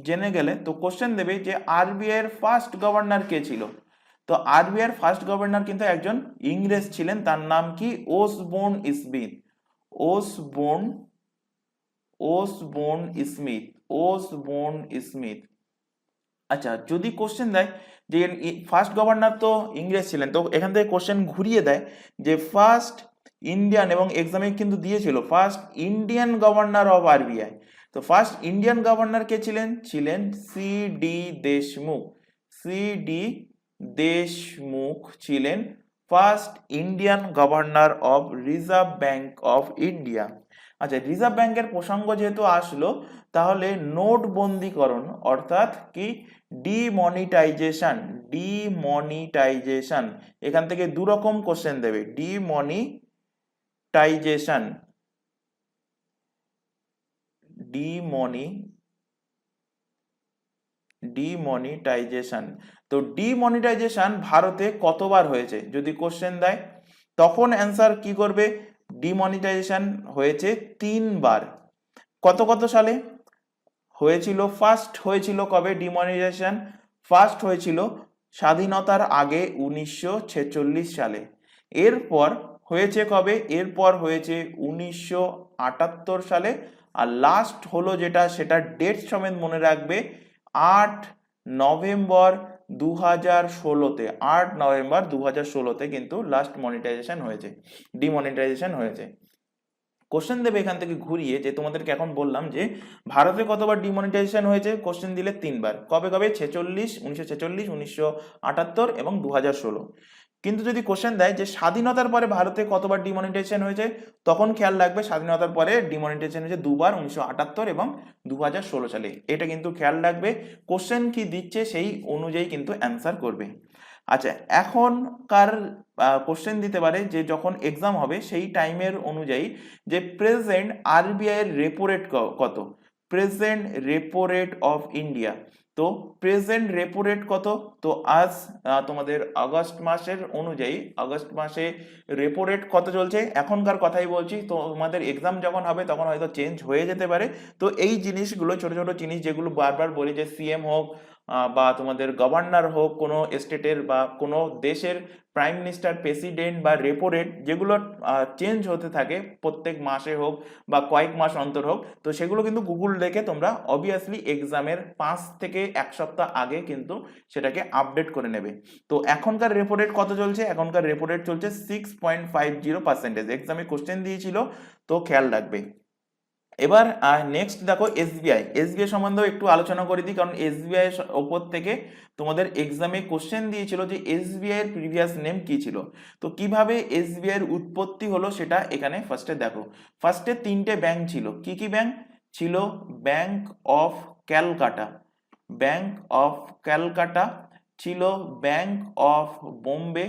জেনে গেলে, তো কোশ্চেন দেবে যে আরবিআই এর ফার্স্ট গভর্নর কে ছিল? তো আরবিআই এর ফার্স্ট গভর্নর কিন্তু একজন ইংরেজ ছিলেন, তার নাম কি? Osbourne Smith. Osbourne Smith. আচ্ছা, যদি কোশ্চেন দেয় যে ফার্স্ট গভর্নর তো ইংরেজ ছিলেন, তো এখান থেকে কোশ্চেন ঘুরিয়ে দেয় যে ফার্স্ট ইন্ডিয়ান, এবং এক্সামে কিন্তু দিয়েছিল first Indian governor of RBI. তো ফার্স্ট ইন্ডিয়ান গভর্নর কে ছিলেন? ছিলেন C D Deshmukh. C D Deshmukh ছিলেন first Indian governor of reserve bank of India. আচ্ছা, রিজার্ভ ব্যাংকের প্রসঙ্গ যেহেতু আসলো, তাহলে নোটবন্দীকরণ অর্থাৎ কি ডিমনিটাইজেশন, ডিমনিটাইজেশন এখান থেকে দু রকম কোশ্চেন দেবে। Demonetisation, demonetisation. তো ডিমনিটাইজেশন ভারতে কতবার হয়েছে যদি কোশ্চেন দেয়, তখন অ্যান্সার কি করবে? ডিমনিটাইজেশন হয়েছে 3 বার। কত কত সালে হয়েছিল? ফার্স্ট হয়েছিল কবে ডিমনিটাইজেশন? ফার্স্ট হয়েছিল স্বাধীনতার আগে 1946 সালে। এরপর হয়েছে কবে? এরপর হয়েছে 1978 সালে। আর লাস্ট হলো যেটা, সেটা ডেট সমেত মনে রাখবে, 8 নভেম্বর 2016-তে। 8 নভেম্বর 2016-তে কিন্তু লাস্ট মনিটাইজেশন হয়েছে, ডিমনিটাইজেশন হয়েছে। কোশ্চেন দেবে এখান থেকে ঘুরিয়ে, যে তোমাদেরকে এখন বললাম যে ভারতে কতবার ডিমনিটাইজেশন হয়েছে, কোশ্চেন দিলে 3 বার। কবে কবে? 1946, 1978 এবং 2016। কিন্তু যদি কোশ্চেন দেয় যে স্বাধীনতার পরে ভারতে কতবার ডিমনিটাইজেশন হয়েছে, তখন খেয়াল রাখবে স্বাধীনতার পরে ডিমনিটাইজেশন হয়েছে 2 বার, 1978 এবং 2016 সালে। এটা কিন্তু খেয়াল রাখবে, কোশ্চেন কি দিচ্ছে সেই অনুযায়ী কিন্তু অ্যান্সার করবে। আচ্ছা, এখনকার কোশ্চেন দিতে পারে যে যখন এক্সাম হবে সেই টাইমের অনুযায়ী, যে প্রেজেন্ট আরবিআই এর রেপো রেট কত? Present repo rate of India. তো প্রেজেন্ট রেপো রেট কত? তো আজ তোমাদের আগস্ট মাসের অনুযায়ী, আগস্ট মাসে রেপো রেট কত চলছে এখনকার কথাই বলছি, তো তোমাদের এক্সাম যখন হবে তখন হয়তো চেঞ্জ হয়ে যেতে পারে। তো এই জিনিসগুলো, ছোট ছোট জিনিস যেগুলো বারবার বলি, যে সিএম হোক বা তোমাদের গভর্নর হোক কোনো স্টেটের, বা কোনো দেশের প্রাইম মিনিস্টার, প্রেসিডেন্ট, বা রেপো রেট যেগুলো চেঞ্জ হতে থাকে প্রত্যেক মাসে হোক বা কয়েক মাস অন্তর হোক, তো সেগুলো কিন্তু গুগল দেখে তোমরা অবভিয়াসলি এক্সামের 5 থেকে 1 সপ্তাহ আগে কিন্তু সেটাকে আপডেট করে নেবে। তো এখনকার রেপো রেট কত চলছে? এখনকার রেপো রেট চলছে 6.50%। এক্সামে কোশ্চেন দিয়েছিল, তো খেয়াল রাখবে। এবার নেক্সট দেখো এসবিআই। এসবিআই সম্বন্ধেও একটু আলোচনা করে দিই, কারণ এসবিআই এর ওপর থেকে তোমাদের এক্সামে কোশ্চেন দিয়েছিল যে এসবিআই এর প্রিভিয়াস নেম কি ছিল। তো কিভাবে এসবিআই এর উৎপত্তি হলো সেটা এখানে ফার্স্টে দেখো। ফার্স্টে 3টে ব্যাংক ছিল। কি কি ব্যাংক ছিল? Bank of Calcutta, bank of Calcutta ছিল, bank of Bombay,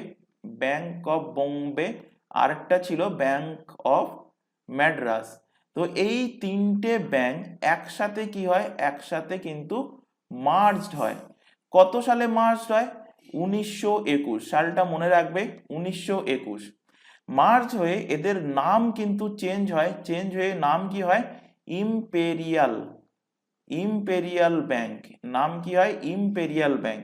bank of Bombay, আরেকটা ছিল ব্যাংক অফ ম্যাড্রাস। তো এই 3টে ব্যাংক একসাথে কি হয়? একসাথে কিন্তু মার্জড হয়। কত সালে মার্জড হয়? 1921 সালটা মনে রাখবে, 1921 মার্জ হয়ে এদের নাম কিন্তু চেঞ্জ হয়। চেঞ্জ হয়ে নাম কি হয়? Imperial, imperial bank. নাম কি হয়? Imperial bank.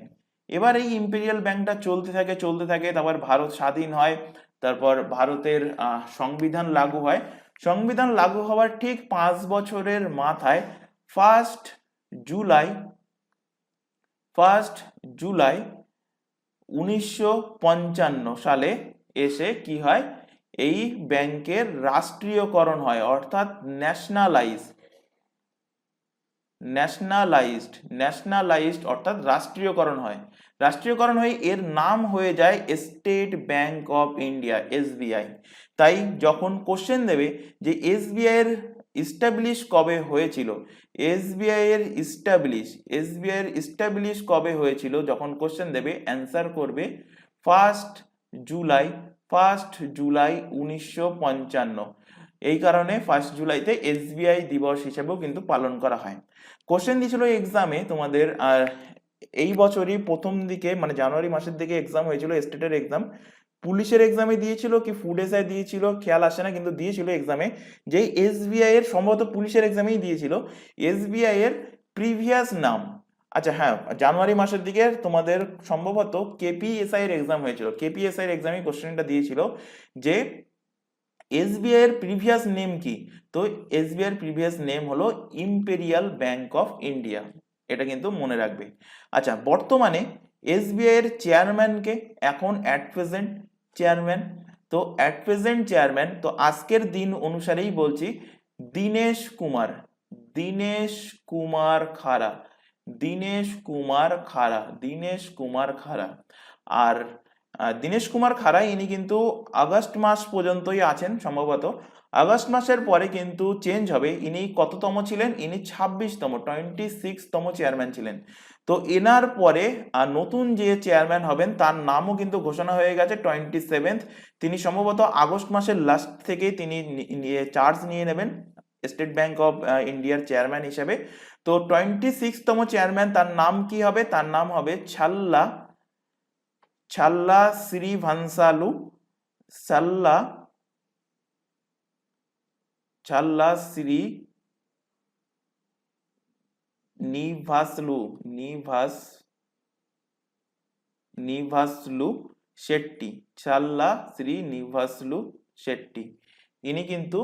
এবার এই ইম্পেরিয়াল ব্যাংকটা চলতে থাকে, চলতে থাকে, তারপর ভারত স্বাধীন হয়, তারপর ভারতের সংবিধান লাগু হয়। সংবিধান লাগু হওয়ার ঠিক 5 বছরের মাথায় ফার্স্ট জুলাই, ফার্স্ট জুলাই 1955 সালে এসে কি হয়? এই ব্যাংকের রাষ্ট্রীয়করণ হয়, অর্থাৎ ন্যাশনালাইজড অর্থাৎ রাষ্ট্রীয়করণ হয়। রাষ্ট্রীয়করণ হয়ে এর নাম হয়ে যায় state bank of India, SBI. তাই যখন কোশ্চেন দেবে যে এসবিআই এর ইস্টাবলিশ কবে হয়েছিল, এসবিআই এর ইস্টাবলিশ কবে হয়েছিল, যখন কোশ্চেন দেবে অ্যান্সার করবে ফার্স্ট জুলাই, ফার্স্ট জুলাই 1955। এই কারণে ফার্স্ট জুলাইতে এসবিআই দিবস হিসেবেও কিন্তু পালন করা হয়। কোশ্চেন দিয়েছিল এক্সামে তোমাদের এই বছরই প্রথম দিকে, মানে জানুয়ারি মাসের দিকে এক্সাম হয়েছিল, স্টেটের এক্সাম। পুলিশের এক্সামে দিয়েছিল কি ফুড এসআই দিয়েছিল খেয়াল আসে না, কিন্তু দিয়েছিল এক্সামে, যে এসবিআই এর, সম্ভবত পুলিশের এক্সামেই দিয়েছিল, এসবিআই এর প্রিভিয়াস নাম। আচ্ছা হ্যাঁ, জানুয়ারি মাসের দিকে তোমাদের সম্ভবত কেপিএসআই এর এক্সাম হয়েছিল, কেপিএসআই এর এক্সামে কোশ্চেনটা দিয়েছিল যে এসবিআই এর প্রিভিয়াস নেম কি? তো এসবিআই এর প্রিভিয়াস নেম হলো ইম্পেরিয়াল ব্যাংক অফ ইন্ডিয়া, এটা কিন্তু মনে রাখবে। আচ্ছা, বর্তমানে এসবিআই এর চেয়ারম্যানকে এখন অ্যাট প্রেজেন্ট চেয়ারম্যান, তো অ্যাট প্রেজেন্ট চেয়ারম্যান, তো আজকের দিন অনুসারেই বলছি দীনেশ কুমার, দীনেশ কুমার খাড়া, দীনেশ কুমার খাড়া, দীনেশ কুমার খাড়া। আর দীনেশ কুমার খাড়া ইনি কিন্তু আগস্ট মাস পর্যন্তই আছেন সম্ভবত, আগস্ট মাসের পরে কিন্তু চেঞ্জ হবে। ইনি কততম ছিলেন? ইনি 26তম 26তম চেয়ারম্যান ছিলেন। তো এনার পরে নতুন যে চেয়ারম্যান হবেন তার নামও কিন্তু ঘোষণা হয়ে গেছে 27th। তিনি সম্ভবত আগস্ট মাসের লাস্ট থেকে তিনি চার্জ নিয়ে নেবেন স্টেট ব্যাংক অফ ইন্ডিয়ার চেয়ারম্যান হিসেবে। তো 26তম চেয়ারম্যান তার নাম কি হবে? তার নাম হবে ছাল্লা, ছাল্লা শ্রীভানসালু, ছাল্লা, ছাল্লা শ্রী নিভাসলু, নিভাসলু শেট্টি, ছাল্লা শ্রী নিভাসলু শেট্টি। ইনি কিন্তু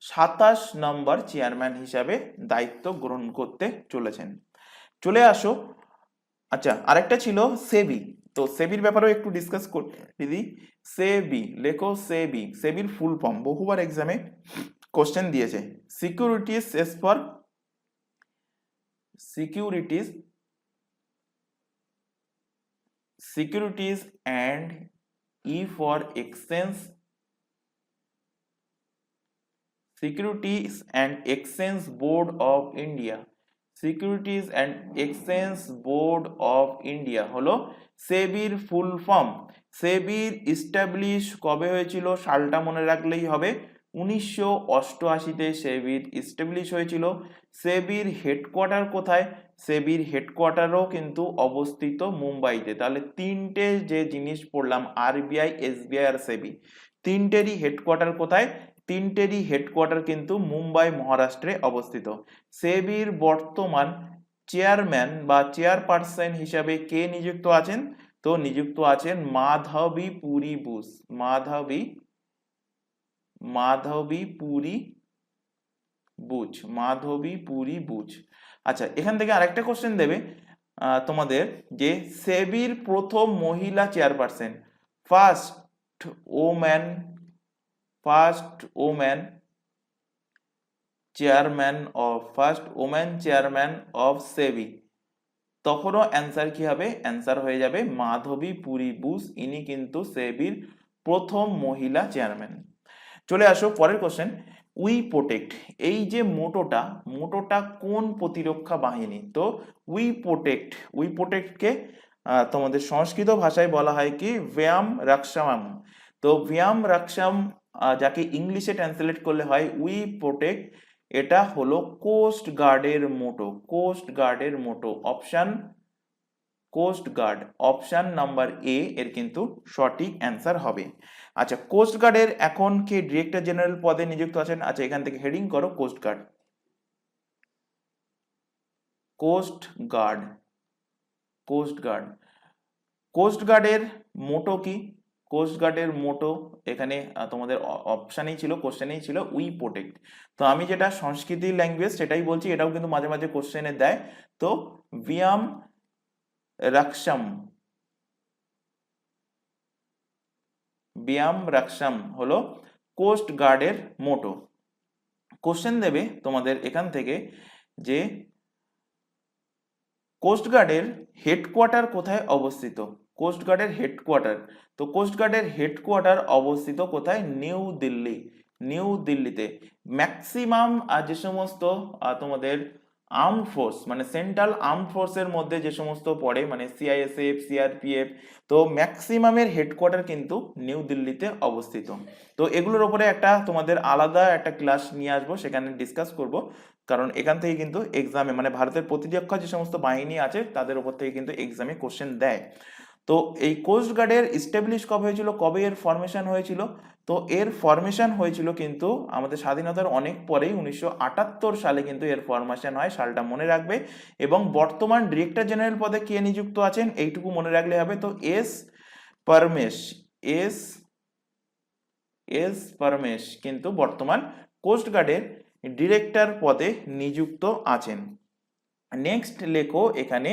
27 নম্বর চেয়ারম্যান হিসাবে দায়িত্ব গ্রহণ করতে চলেছেন। চলে আসো, আচ্ছা আরেকটা ছিল সেবি, তো সেবির ব্যাপারেও একটু ডিসকাস করি দিদি। সেবি লেখো, সেবি, সেবির ফুল ফর্ম বহুবার এক্সামে কোশ্চেন দিয়েছে। Securities S for securities, securities and E for exchange, securities and exchange board of India, securities and exchange board of India হলো সেবির ফুল ফর্ম। সেবির ইস্টাবলিশ কবে হয়েছিল? সালটা মনে রাখলেই হবে, 1988-তে সেবির ইস্টাবলিশ হয়েছিল। সেবির হেডকোয়ার্টার কোথায়? সেবির হেডকোয়ার্টারও কিন্তু অবস্থিত মুম্বাইতে। তাহলে তিনটে যে জিনিস পড়লাম, আরবিআই, এসবিআই আর সেবি, তিনটেরই হেডকোয়ার্টার কোথায়? তিনটেরই হেডকোয়ার্টার কিন্তু মুম্বাই মহারাষ্ট্রে অবস্থিত। সেবির বর্তমান চেয়ারম্যান বা চেয়ারপারসন হিসাবে কে নিযুক্ত আছেন? তো নিযুক্ত আছেন মাধবী পুরী বুস, মাধবী পুরী বুচ, মাধবী পুরী বুচ। আচ্ছা, এখান থেকে আরেকটা কোশ্চেন দেবে তোমাদের, যে সেবির প্রথম মহিলা chairperson, first woman, first woman chairman of, first woman chairman of SEBI, তখনও অ্যান্সার কি হবে? অ্যান্সার হয়ে যাবে মাধবী পুরী বুস, ইনি কিন্তু সেবির প্রথম মহিলা চেয়ারম্যান। চলে আসো পরের কোশ্চেন, উই প্রোটেক্ট, এই যে মোটোটা, মোটোটা কোন প্রতিরক্ষা বাহিনী? তো উই প্রোটেক্ট, উই প্রোটেক্টকে তোমাদের সংস্কৃত ভাষায় বলা হয় কি? ভ্যাম রাক্ষাম। তো ভ্যাম রাক্ষাম যাকে ইংলিশে ট্রান্সলেট করলে হয় উই প্রোটেক্ট, এটা হলো কোস্ট গার্ডের মোটো, কোস্ট গার্ডের motto. Option coast guard, option number A এর কিন্তু সঠিক অ্যান্সার হবে। আচ্ছা, কোস্ট গার্ডের এখন কে ডিরেক্টর জেনারেল পদে নিযুক্ত আছেন? আচ্ছা, এখান থেকে হেডিং করো coast guard, coast guard, coast guard. Coast গার্ডের মোটো কি? কোস্ট গার্ডের মোটো এখানে তোমাদের অপশানেই ছিল, কোশ্চেনেই ছিল উই প্রোটেক্ট। তো আমি যেটা সংস্কৃতি ল্যাঙ্গুয়েজ সেটাই বলছি, এটাও কিন্তু মাঝে মাঝে কোশ্চেনে দেয়। তো ভিয়াম রাক্ষাম, ভিয়াম রাক্ষাম হলো কোস্ট গার্ডের মোটো। কোশ্চেন দেবে তোমাদের এখান থেকে যে কোস্ট গার্ডের হেডকোয়ার্টার কোথায় অবস্থিত? কোস্ট গার্ডের হেডকোয়ার্টার, তো কোস্ট গার্ডের হেডকোয়ার্টার অবস্থিত কোথায়? নিউ দিল্লি, নিউ দিল্লিতে। ম্যাক্সিমাম যে সমস্ত তোমাদের আর্মড ফোর্স, মানে সেন্ট্রাল আর্মড ফোর্সের মধ্যে যে সমস্ত পড়ে, মানে সিআইএসএফ, সিআরপিএফ, তো ম্যাক্সিমামের হেডকোয়ার্টার কিন্তু নিউ দিল্লিতে অবস্থিত। তো এগুলোর উপরে একটা তোমাদের আলাদা একটা ক্লাস নিয়ে আসবো, সেখানে ডিসকাস করব, কারণ এখান থেকে কিন্তু এক্সামে, মানে ভারতের প্রতিরক্ষা যে সমস্ত বাহিনী আছে তাদের উপর থেকে কিন্তু এক্সামে কোশ্চেন দেয়। তো এই কোস্ট গার্ডের ইস্টাবলিশ কবে হয়েছিল, কবে এর ফরমেশন হয়েছিল? তো এর ফরমেশন হয়েছিল কিন্তু আমাদের স্বাধীনতার অনেক পরেই, 1978 সালে কিন্তু এর ফরমেশন হয়, সালটা মনে রাখবে। এবং বর্তমান ডিরেক্টর জেনারেল পদে কে নিযুক্ত আছেন এইটুকু মনে রাখলে হবে। তো S Paramesh, S S Paramesh কিন্তু বর্তমান কোস্ট গার্ডের ডিরেক্টর পদে নিযুক্ত আছেন। নেক্সট লেখো এখানে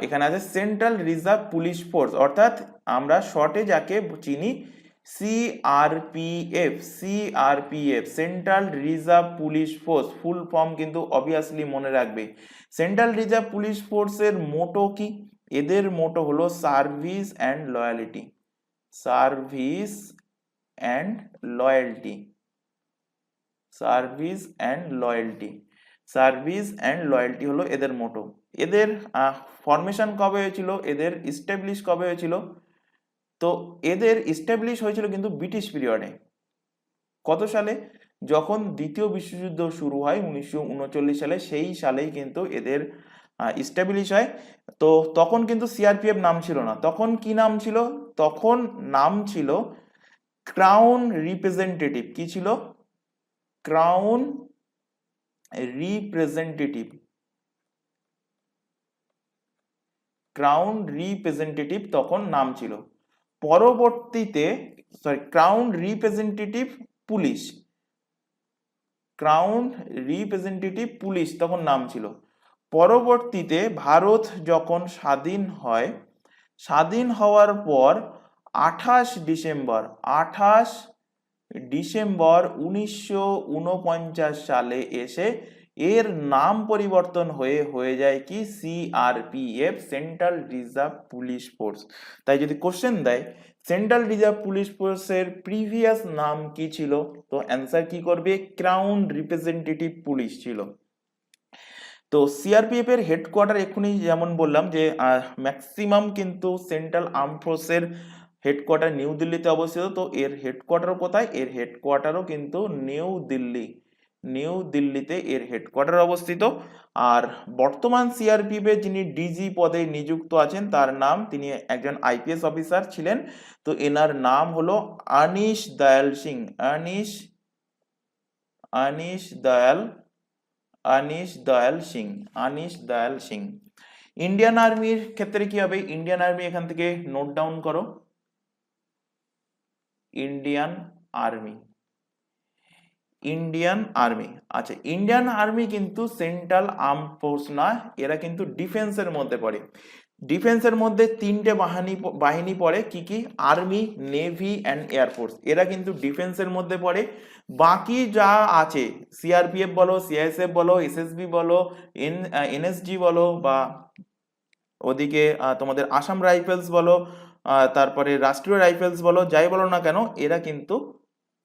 এখানে আছে সেন্ট্রাল রিজার্ভ পুলিশ ফোর্স, অর্থাৎ আমরা শর্টে যাকে চিনি CRPF. CRPF central reserve police force full form কিন্তু অবভিয়াসলি মনে রাখবে। সেন্ট্রাল রিজার্ভ পুলিশ ফোর্সের মোটো কি? এদের মোটো হলো service and loyalty. Service and loyalty. Service and loyalty. Service and loyalty হলো এদের মোটো। এদের ফরমেশন কবে হয়েছিল, এদের ইস্টাবলিশ কবে হয়েছিল? তো এদের ইস্টাবলিশ হয়েছিল কিন্তু ব্রিটিশ পিরিয়ডে। কত সালে? যখন দ্বিতীয় বিশ্বযুদ্ধ শুরু হয় 1939 সালে, সেই সালেই কিন্তু এদের ইস্টাবলিশ হয়। তো তখন কিন্তু সিআরপিএফ নাম ছিল না, তখন কি নাম ছিল? তখন নাম ছিল ক্রাউন রিপ্রেজেন্টেটিভ। কি ছিল? Crown representative. ক্রাউন রিপ্রেজেন্টেটিভ তখন নাম ছিল। পরবর্তীতে crown representative police. Crown representative police তখন নাম ছিল। পরবর্তীতে ভারত যখন স্বাধীন হয়, স্বাধীন হওয়ার পর 28 ডিসেম্বর 1949 সালে এসে এর নাম পরিবর্তন হয়ে যায় কি? CRPF, central reserve police force. তাই যদি কোশ্চেন দেয় সেন্ট্রাল রিজার্ভ পুলিশ ফোর্সের প্রিভিয়াস নাম কি ছিল, তো অ্যান্সার কি করবে? ক্রাউন রিপ্রেজেন্টেটিভ পুলিশ ছিল। তো সিআরপিএফ এর হেডকোয়ার্টার এক্ষুনি যেমন বললাম যে ম্যাক্সিমাম কিন্তু সেন্ট্রাল আর্ম ফোর্সের হেডকোয়ার্টার নিউ দিল্লিতে অবস্থিত। তো এর হেডকোয়ার্টারও কোথায়? এর হেডকোয়ার্টারও কিন্তু নিউ দিল্লি। নিউ দিল্লিতে এর হেডকোয়ার্টার অবস্থিত। আর বর্তমান সিআরপিএফ এর যিনি ডিজি পদে নিযুক্ত আছেন তার নাম, তিনি একজন আইপিএস অফিসার ছিলেন। তো এনার নাম হলো আনিশ দয়াল সিং। আনিশ দয়াল সিং। ইন্ডিয়ান আর্মির ক্ষেত্রে কি হবে? ইন্ডিয়ান আর্মি এখান থেকে নোট ডাউন করো। Indian army. আচ্ছা, ইন্ডিয়ান আর্মি কিন্তু সেন্ট্রাল আর্ম ফোর্স না, এরা কিন্তু ডিফেন্সের মধ্যে পড়ে। ডিফেন্সের মধ্যে তিনটে বাহিনী পড়ে। কি কি? Army, navy and air force. এরা কিন্তু ডিফেন্সের মধ্যে পড়ে। বাকি যা আছে সিআরপিএফ বলো, সিআইএসএফ বলো, এসএসবি বলো, এনএসজি বলো, বা ওদিকে তোমাদের আসাম রাইফেলস বলো, তারপরে রাষ্ট্রীয় রাইফেলস বলো, যাই বলো না কেন, এরা কিন্তু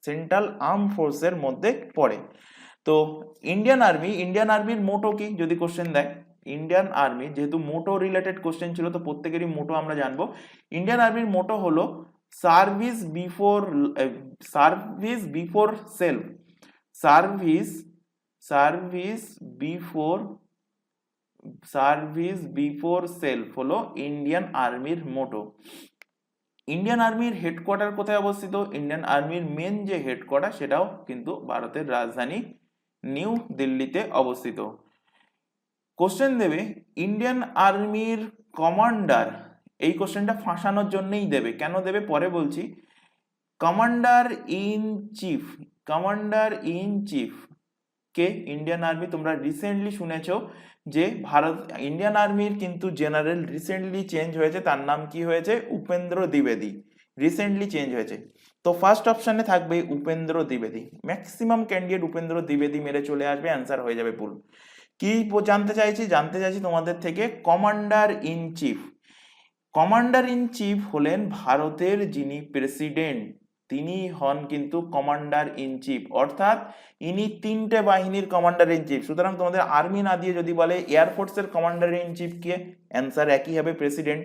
সেন্ট্রাল আর্ম ফোর্সের মধ্যে পড়ে। তো ইন্ডিয়ান আর্মির মোটো কি যদি কোশ্চেন দেয়? ইন্ডিয়ান আর্মি যেহেতু মোটো রিলেটেড কোশ্চেন ছিল, তো প্রত্যেকেরই মোটো আমরা জানবো। ইন্ডিয়ান আর্মির মোটো হলো service before self. Service before self হলো ইন্ডিয়ান আর্মির মোটো। ইন্ডিয়ান আর্মির হেডকোয়ার্টার কোথায় অবস্থিত? ইন্ডিয়ান আর্মির মেন যে হেডকোয়ার্টার সেটাও কিন্তু ভারতের রাজধানী নিউ দিল্লিতে অবস্থিত। কোশ্চেন দেবে ইন্ডিয়ান আর্মির কমান্ডার, এই কোশ্চেনটা ফাঁসানোর জন্যই দেবে। কেন দেবে পরে বলছি। Commander in chief K Indian army? তোমরা রিসেন্টলি শুনেছো যে ইন্ডিয়ান আর্মির কিন্তু জেনারেল রিসেন্টলি চেঞ্জ হয়েছে, তার নাম কি হয়েছে? উপেন্দ্র দ্বিবেদী। রিসেন্টলি চেঞ্জ হয়েছে। তো ফার্স্ট অপশনে থাকবে উপেন্দ্র দ্বিবেদী। ম্যাক্সিমাম ক্যান্ডিডেট উপেন্দ্র দ্বিবেদী মেরে চলে আসবে, অ্যান্সার হয়ে যাবে ভুল। কি জানতে চাইছি তোমাদের থেকে কমান্ডার ইন চিফ হলেন ভারতের যিনি প্রেসিডেন্ট, তিনি হন কিন্তু কমান্ডার ইন চিফ, অর্থাৎ ইনি তিনটে বাহিনীর কমান্ডার ইন চিফ। সুতরাং তোমাদের আর্মি না দিয়ে যদি বলে এয়ারফোর্সের কমান্ডার ইন চিফ কে, অ্যান্সার একই হবে প্রেসিডেন্ট।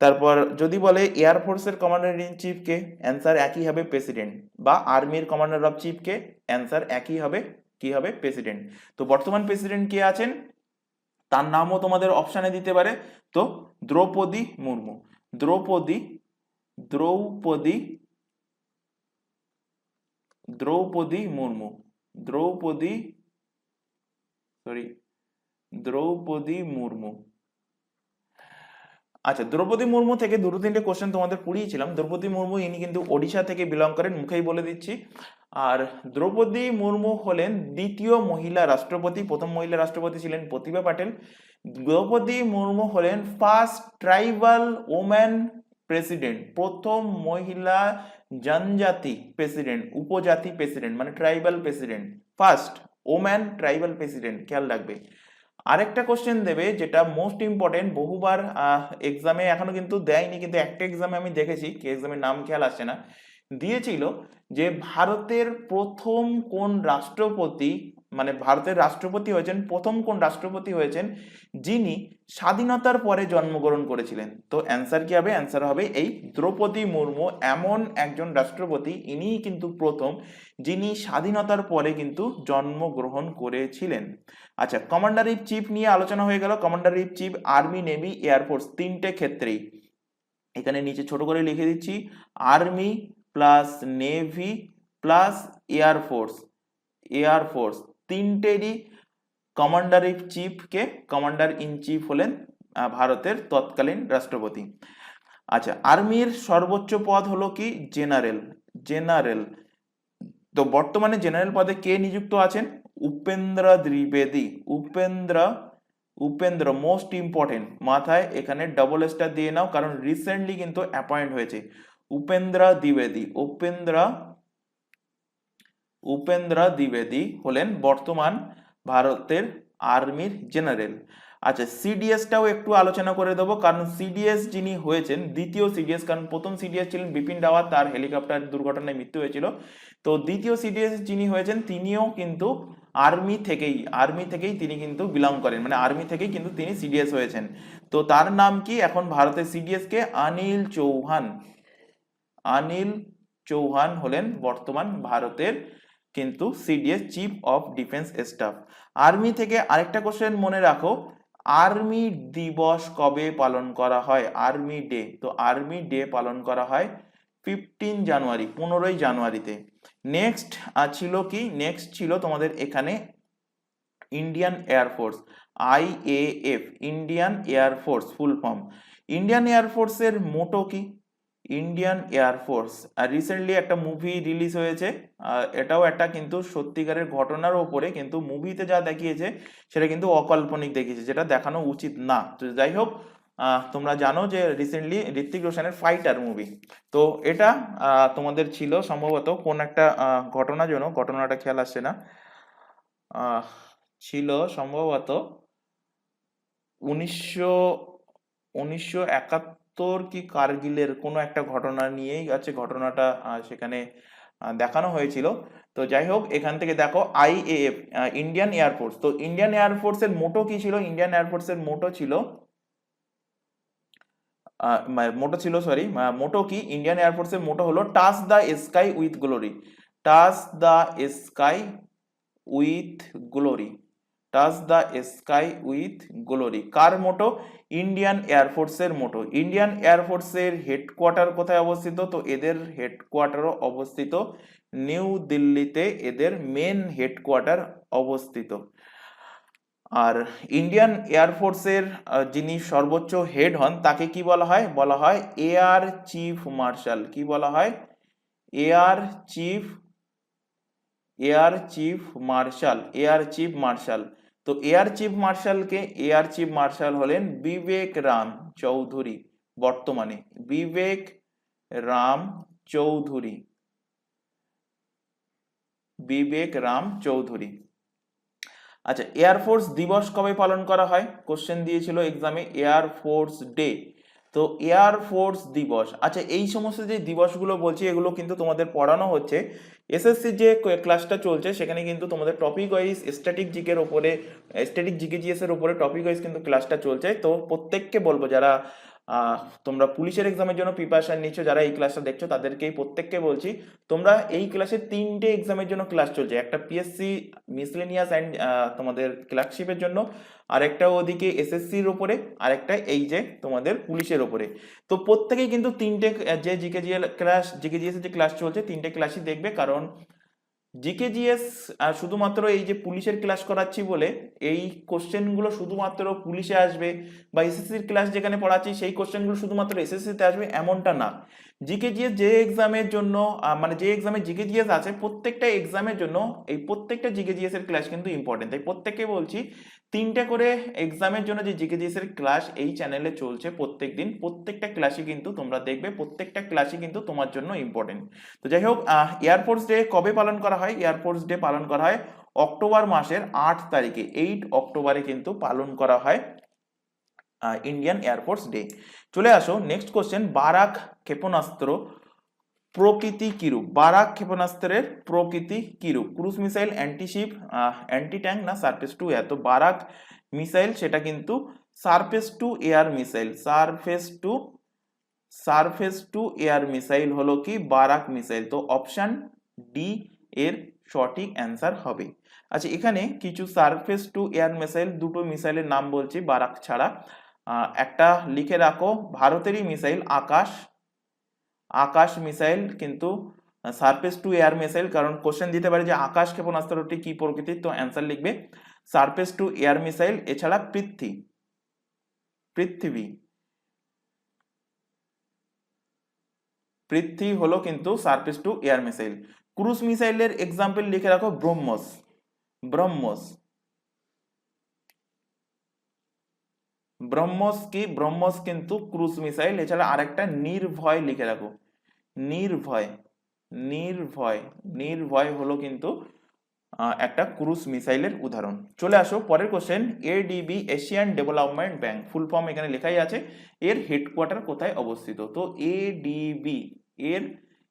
তারপর যদি বলে এয়ারফোর্সের কমান্ডার ইন চিফ কে, অ্যান্সার একই হবে প্রেসিডেন্ট। বা আর্মির কমান্ডার অফ চিফ কে, অ্যান্সার একই হবে, কি হবে? প্রেসিডেন্ট। তো বর্তমান প্রেসিডেন্ট কে আছেন তার নামও তোমাদের অপশানে দিতে পারে। তো দ্রৌপদী মুর্মু। দ্রৌপদী মুর্মু। আচ্ছা, দ্রৌপদী মুর্মু থেকে দুটো তিনটে কোশ্চেন তোমাদের পড়িয়েছিলাম। দ্রৌপদী মুর্মু ইনি কিন্তু ওড়িশা থেকে বিলং করেন, মুখেই বলে দিচ্ছি। আর দ্রৌপদী মুর্মু হলেন দ্বিতীয় মহিলা রাষ্ট্রপতি, প্রথম মহিলা রাষ্ট্রপতি ছিলেন প্রতিভা পাটিল। দ্রৌপদী মুর্মু হলেন ফার্স্ট ট্রাইবাল ওম্যান প্রেসিডেন্ট, প্রথম মহিলা জনজাতি প্রেসিডেন্ট, উপজাতি প্রেসিডেন্ট, মানে tribal president, first woman tribal president, খেয়াল রাখবে। আরেকটা কোশ্চেন দেবে যেটা মোস্ট ইম্পর্টেন্ট, বহুবার এক্সামে এখনো কিন্তু দেয়নি, কিন্তু একটা এক্সামে আমি দেখেছি, কি এক্সামের নাম খেয়াল আসছে না, দিয়েছিল যে ভারতের প্রথম কোন রাষ্ট্রপতি, মানে ভারতের রাষ্ট্রপতি হয়েছেন, প্রথম কোন রাষ্ট্রপতি হয়েছেন যিনি স্বাধীনতার পরে জন্মগ্রহণ করেছিলেন। তো অ্যান্সার কি হবে? অ্যান্সার হবে এই দ্রৌপদী মুর্মু এমন একজন রাষ্ট্রপতি, ইনিই কিন্তু প্রথম যিনি স্বাধীনতার পরে কিন্তু জন্মগ্রহণ করেছিলেন। আচ্ছা, কমান্ডার ইন চিফ নিয়ে আলোচনা হয়ে গেল। Commander in chief army, navy, air force তিনটে ক্ষেত্রেই, এখানে নিচে ছোট করে লিখে দিচ্ছি, army plus navy plus air force, air force তিনটেরই কমান্ডার ইন চিফকে, কমান্ডার ইন চিফ হলেন ভারতের তৎকালীন রাষ্ট্রপতি। আচ্ছা, আর্মির সর্বোচ্চ পদ হলো কি? জেনারেল। জেনারেল, তো বর্তমানে জেনারেল পদে কে নিযুক্ত আছেন? উপেন্দ্র দ্বিবেদী। উপেন্দ্র মোস্ট ইম্পর্টেন্ট, মাথায় এখানে ডবল স্টার দিয়ে নাও, কারণ রিসেন্টলি কিন্তু অ্যাপয়েন্ট হয়েছে। উপেন্দ্র দ্বিবেদী, উপেন্দ্র দ্বিবেদী হলেন বর্তমান ভারতের আর্মির জেনারেল। আচ্ছা, সিডিএসটাও একটু আলোচনা করে দেবো, কারণ সিডিএস যিনি হয়েছেন, দ্বিতীয় সিডিএস, কারণ প্রথম সিডিএস ছিলেন বিপিন রাওয়াত, তার হেলিকপ্টার দুর্ঘটনায় মৃত্যু হয়েছিল। তো দ্বিতীয় সিডিএস যিনি হয়েছেন তিনিও কিন্তু আর্মি থেকেই তিনি কিন্তু বিলং করেন, মানে আর্মি থেকেই কিন্তু তিনি সিডিএস হয়েছেন। তো তার নাম কি এখন ভারতের সিডিএস কে? অনিল চৌহান। অনিল চৌহান হলেন বর্তমান ভারতের কিন্তু CDS, chief of defence staff. Army থেকে আরেকটা কোশ্চেন মনে রাখো, আর্মি দিবস কবে পালন করা হয়? আর্মি ডে, তো আর্মি ডে পালন করা হয় 15 জানুয়ারি, 15ই জানুয়ারিতে। নেক্সট ছিল কি? নেক্সট ছিল তোমাদের এখানে Indian air force, IAF, Indian air force full form. Indian এয়ারফোর্সের মোটো কি? ইন্ডিয়ান এয়ারফোর্স, আর রিসেন্টলি একটা মুভি রিলিজ হয়েছে, এটাও একটা কিন্তু সত্যিকারের ঘটনার ওপরে, কিন্তু মুভিতে যা দেখিয়েছে সেটা কিন্তু অকাল্পনিক দেখিয়েছে, যেটা দেখানো উচিত না। তো যাই হোক, তোমরা জানো যে রিসেন্টলি ঋত্বিক রোশনের ফাইটার মুভি, তো এটা তোমাদের ছিল সম্ভবত কোন একটা ঘটনাজনক, ঘটনাটা খেয়াল আসছে না, ছিল সম্ভবত 1971 কি কার্গিলের কোনো একটা ঘটনা নিয়েই আছে, ঘটনাটা সেখানে দেখানো হয়েছিল। তো যাই হোক, এখান থেকে দেখো IAF, ইন্ডিয়ান এয়ারফোর্স, তো ইন্ডিয়ান এয়ারফোর্সের মোটো কি ছিল? ইন্ডিয়ান এয়ারফোর্সের মোটো ছিল মোটো কি? ইন্ডিয়ান এয়ারফোর্সের মোটো হলো touch the sky with glory. Touch the sky with glory, touch the sky with glory. কার মোটো? ইন্ডিয়ান এয়ারফোর্সের মোটো। ইন্ডিয়ান এয়ারফোর্সের হেডকোয়ার্টার কোথায় অবস্থিত? তো এদের হেডকোয়ার্টারও অবস্থিত নিউ দিল্লিতে, এদের মেন হেডকোয়ার্টার অবস্থিত। আর ইন্ডিয়ান এয়ারফোর্সের যিনি সর্বোচ্চ হেড হন তাকে কি বলা হয়? বলা হয় এয়ার চিফ মার্শাল। কি বলা হয়? Air chief marshal, air chief marshal. তো এয়ার চিফ মার্শালকে, এয়ার চিফ মার্শাল হলেন বিবেক রাম চৌধুরী, বর্তমানে বিবেক রাম চৌধুরী, বিবেক রাম চৌধুরী। আচ্ছা, এয়ারফোর্স দিবস কবে পালন করা হয়? কোশ্চেন দিয়েছিল এক্সামে, এয়ারফোর্স ডে। তো এয়ারফোর্স দিবস, আচ্ছা এই সমস্ত যে দিবসগুলো বলছি এগুলো কিন্তু তোমাদের পড়ানো হচ্ছে এসএসসি যে ক্লাসটা চলছে, সেখানে কিন্তু তোমাদের টপিক ওয়াইজ স্ট্যাটিক জিকের ওপরে, স্ট্যাটিক জিকে জিএস এর উপরে টপিক ওয়াইজ কিন্তু ক্লাসটা চলছে। তো প্রত্যেককে বলবো, যারা তোমরা পুলিশের এক্সামের জন্য প্রিপারেশন নিচ্ছ, যারা এই ক্লাসটা দেখছো তাদেরকেই প্রত্যেককে বলছি, তোমরা এই ক্লাসে 3টে এক্সামের জন্য ক্লাস চলছে, একটা পিএসসি মিসলেনিয়াস অ্যান্ড তোমাদের ক্লার্কশিপের জন্য, আরেকটা ওদিকে এসএসসির উপরে, আরেকটা এই যে তোমাদের পুলিশের উপরে। তো প্রত্যেকেই কিন্তু 3টে যে জিকে জিএস যে ক্লাস চলছে 3টে ক্লাসই দেখবে, কারণ জিকে জিএস শুধুমাত্র এই যে পুলিশের ক্লাস করাচ্ছি বলে এই কোশ্চেনগুলো শুধুমাত্র পুলিশে আসবে বা এসএসসির ক্লাস যেখানে পড়াচ্ছি সেই কোশ্চেনগুলো শুধুমাত্র এসএসসিতে আসবে এমনটা না। জিকে জিএস যে এক্সামের জন্য মানে যে এক্সামে জিকে জিএস আছে প্রত্যেকটা এক্সামের জন্য এই প্রত্যেকটা জিকে জিএস এর ক্লাস কিন্তু ইম্পর্টেন্ট। তাই প্রত্যেককে বলছি 3টে করে এক্সামের জন্য যে জিকে জিএস এর ক্লাস এই চ্যানেলে চলছে প্রত্যেকদিন, প্রত্যেকটা ক্লাসই কিন্তু তোমরা দেখবে, প্রত্যেকটা ক্লাসই কিন্তু তোমার জন্য ইম্পর্টেন্ট। তো যাই হোক, এয়ারফোর্স ডে কবে পালন করা হয়? এয়ারফোর্স ডে পালন করা হয় অক্টোবর মাসের 8 তারিখে, 8 অক্টোবরে কিন্তু পালন করা হয় ইন্ডিয়ান এয়ারফোর্স ডে। চলে আসো নেক্সট কোশ্চেন, বারাক ক্ষেপণাস্ত্র প্রকৃতি কিরূপ? বারাক ক্ষেপণাস্ত্রের প্রকৃতি কিরূপ? Cruise missile, antiship, anti tank না সারফেস টু এয়ার? তো বারাক মিসাইল সেটা কিন্তু surface to air missile, surface to air missile হলো কি বারাক মিসাইল। তো অপশন ডি এর সঠিক অ্যান্সার হবে। আচ্ছা, এখানে কিছু সারফেস টু এয়ার মিসাইল, দুটো মিসাইলের নাম বলছি বারাক ছাড়া। একটা লিখে রাখো, ভারতেরই মিসাইল আকাশ মিসাইল কিন্তু সারফেস টু এয়ার মিসাইল, কারণ কোশ্চেন দিতে পারে যে আকাশ ক্ষেপণাস্ত্রটি কি প্রকৃতির, তো অ্যান্সার লিখবে সারফেস টু এয়ার মিসাইল। এছাড়া পৃথ্বী হলো কিন্তু সারফেস টু এয়ার মিসাইল। ক্রুজ মিসাইলের এক্সাম্পল লিখে রাখো ব্রহ্মস কি? ব্রহ্মস কিন্তু ক্রুজ মিসাইল। এছাড়া আরেকটা নির্ভয় লিখে রাখো, নির্ভয় হলো কিন্তু একটা ক্রুজ মিসাইলের উদাহরণ। চলে আসো পরের question, ADB Asian development bank full form এখানে লেখাই আছে, এর হেডকোয়ার্টার কোথায় অবস্থিত? তো এডিবি এর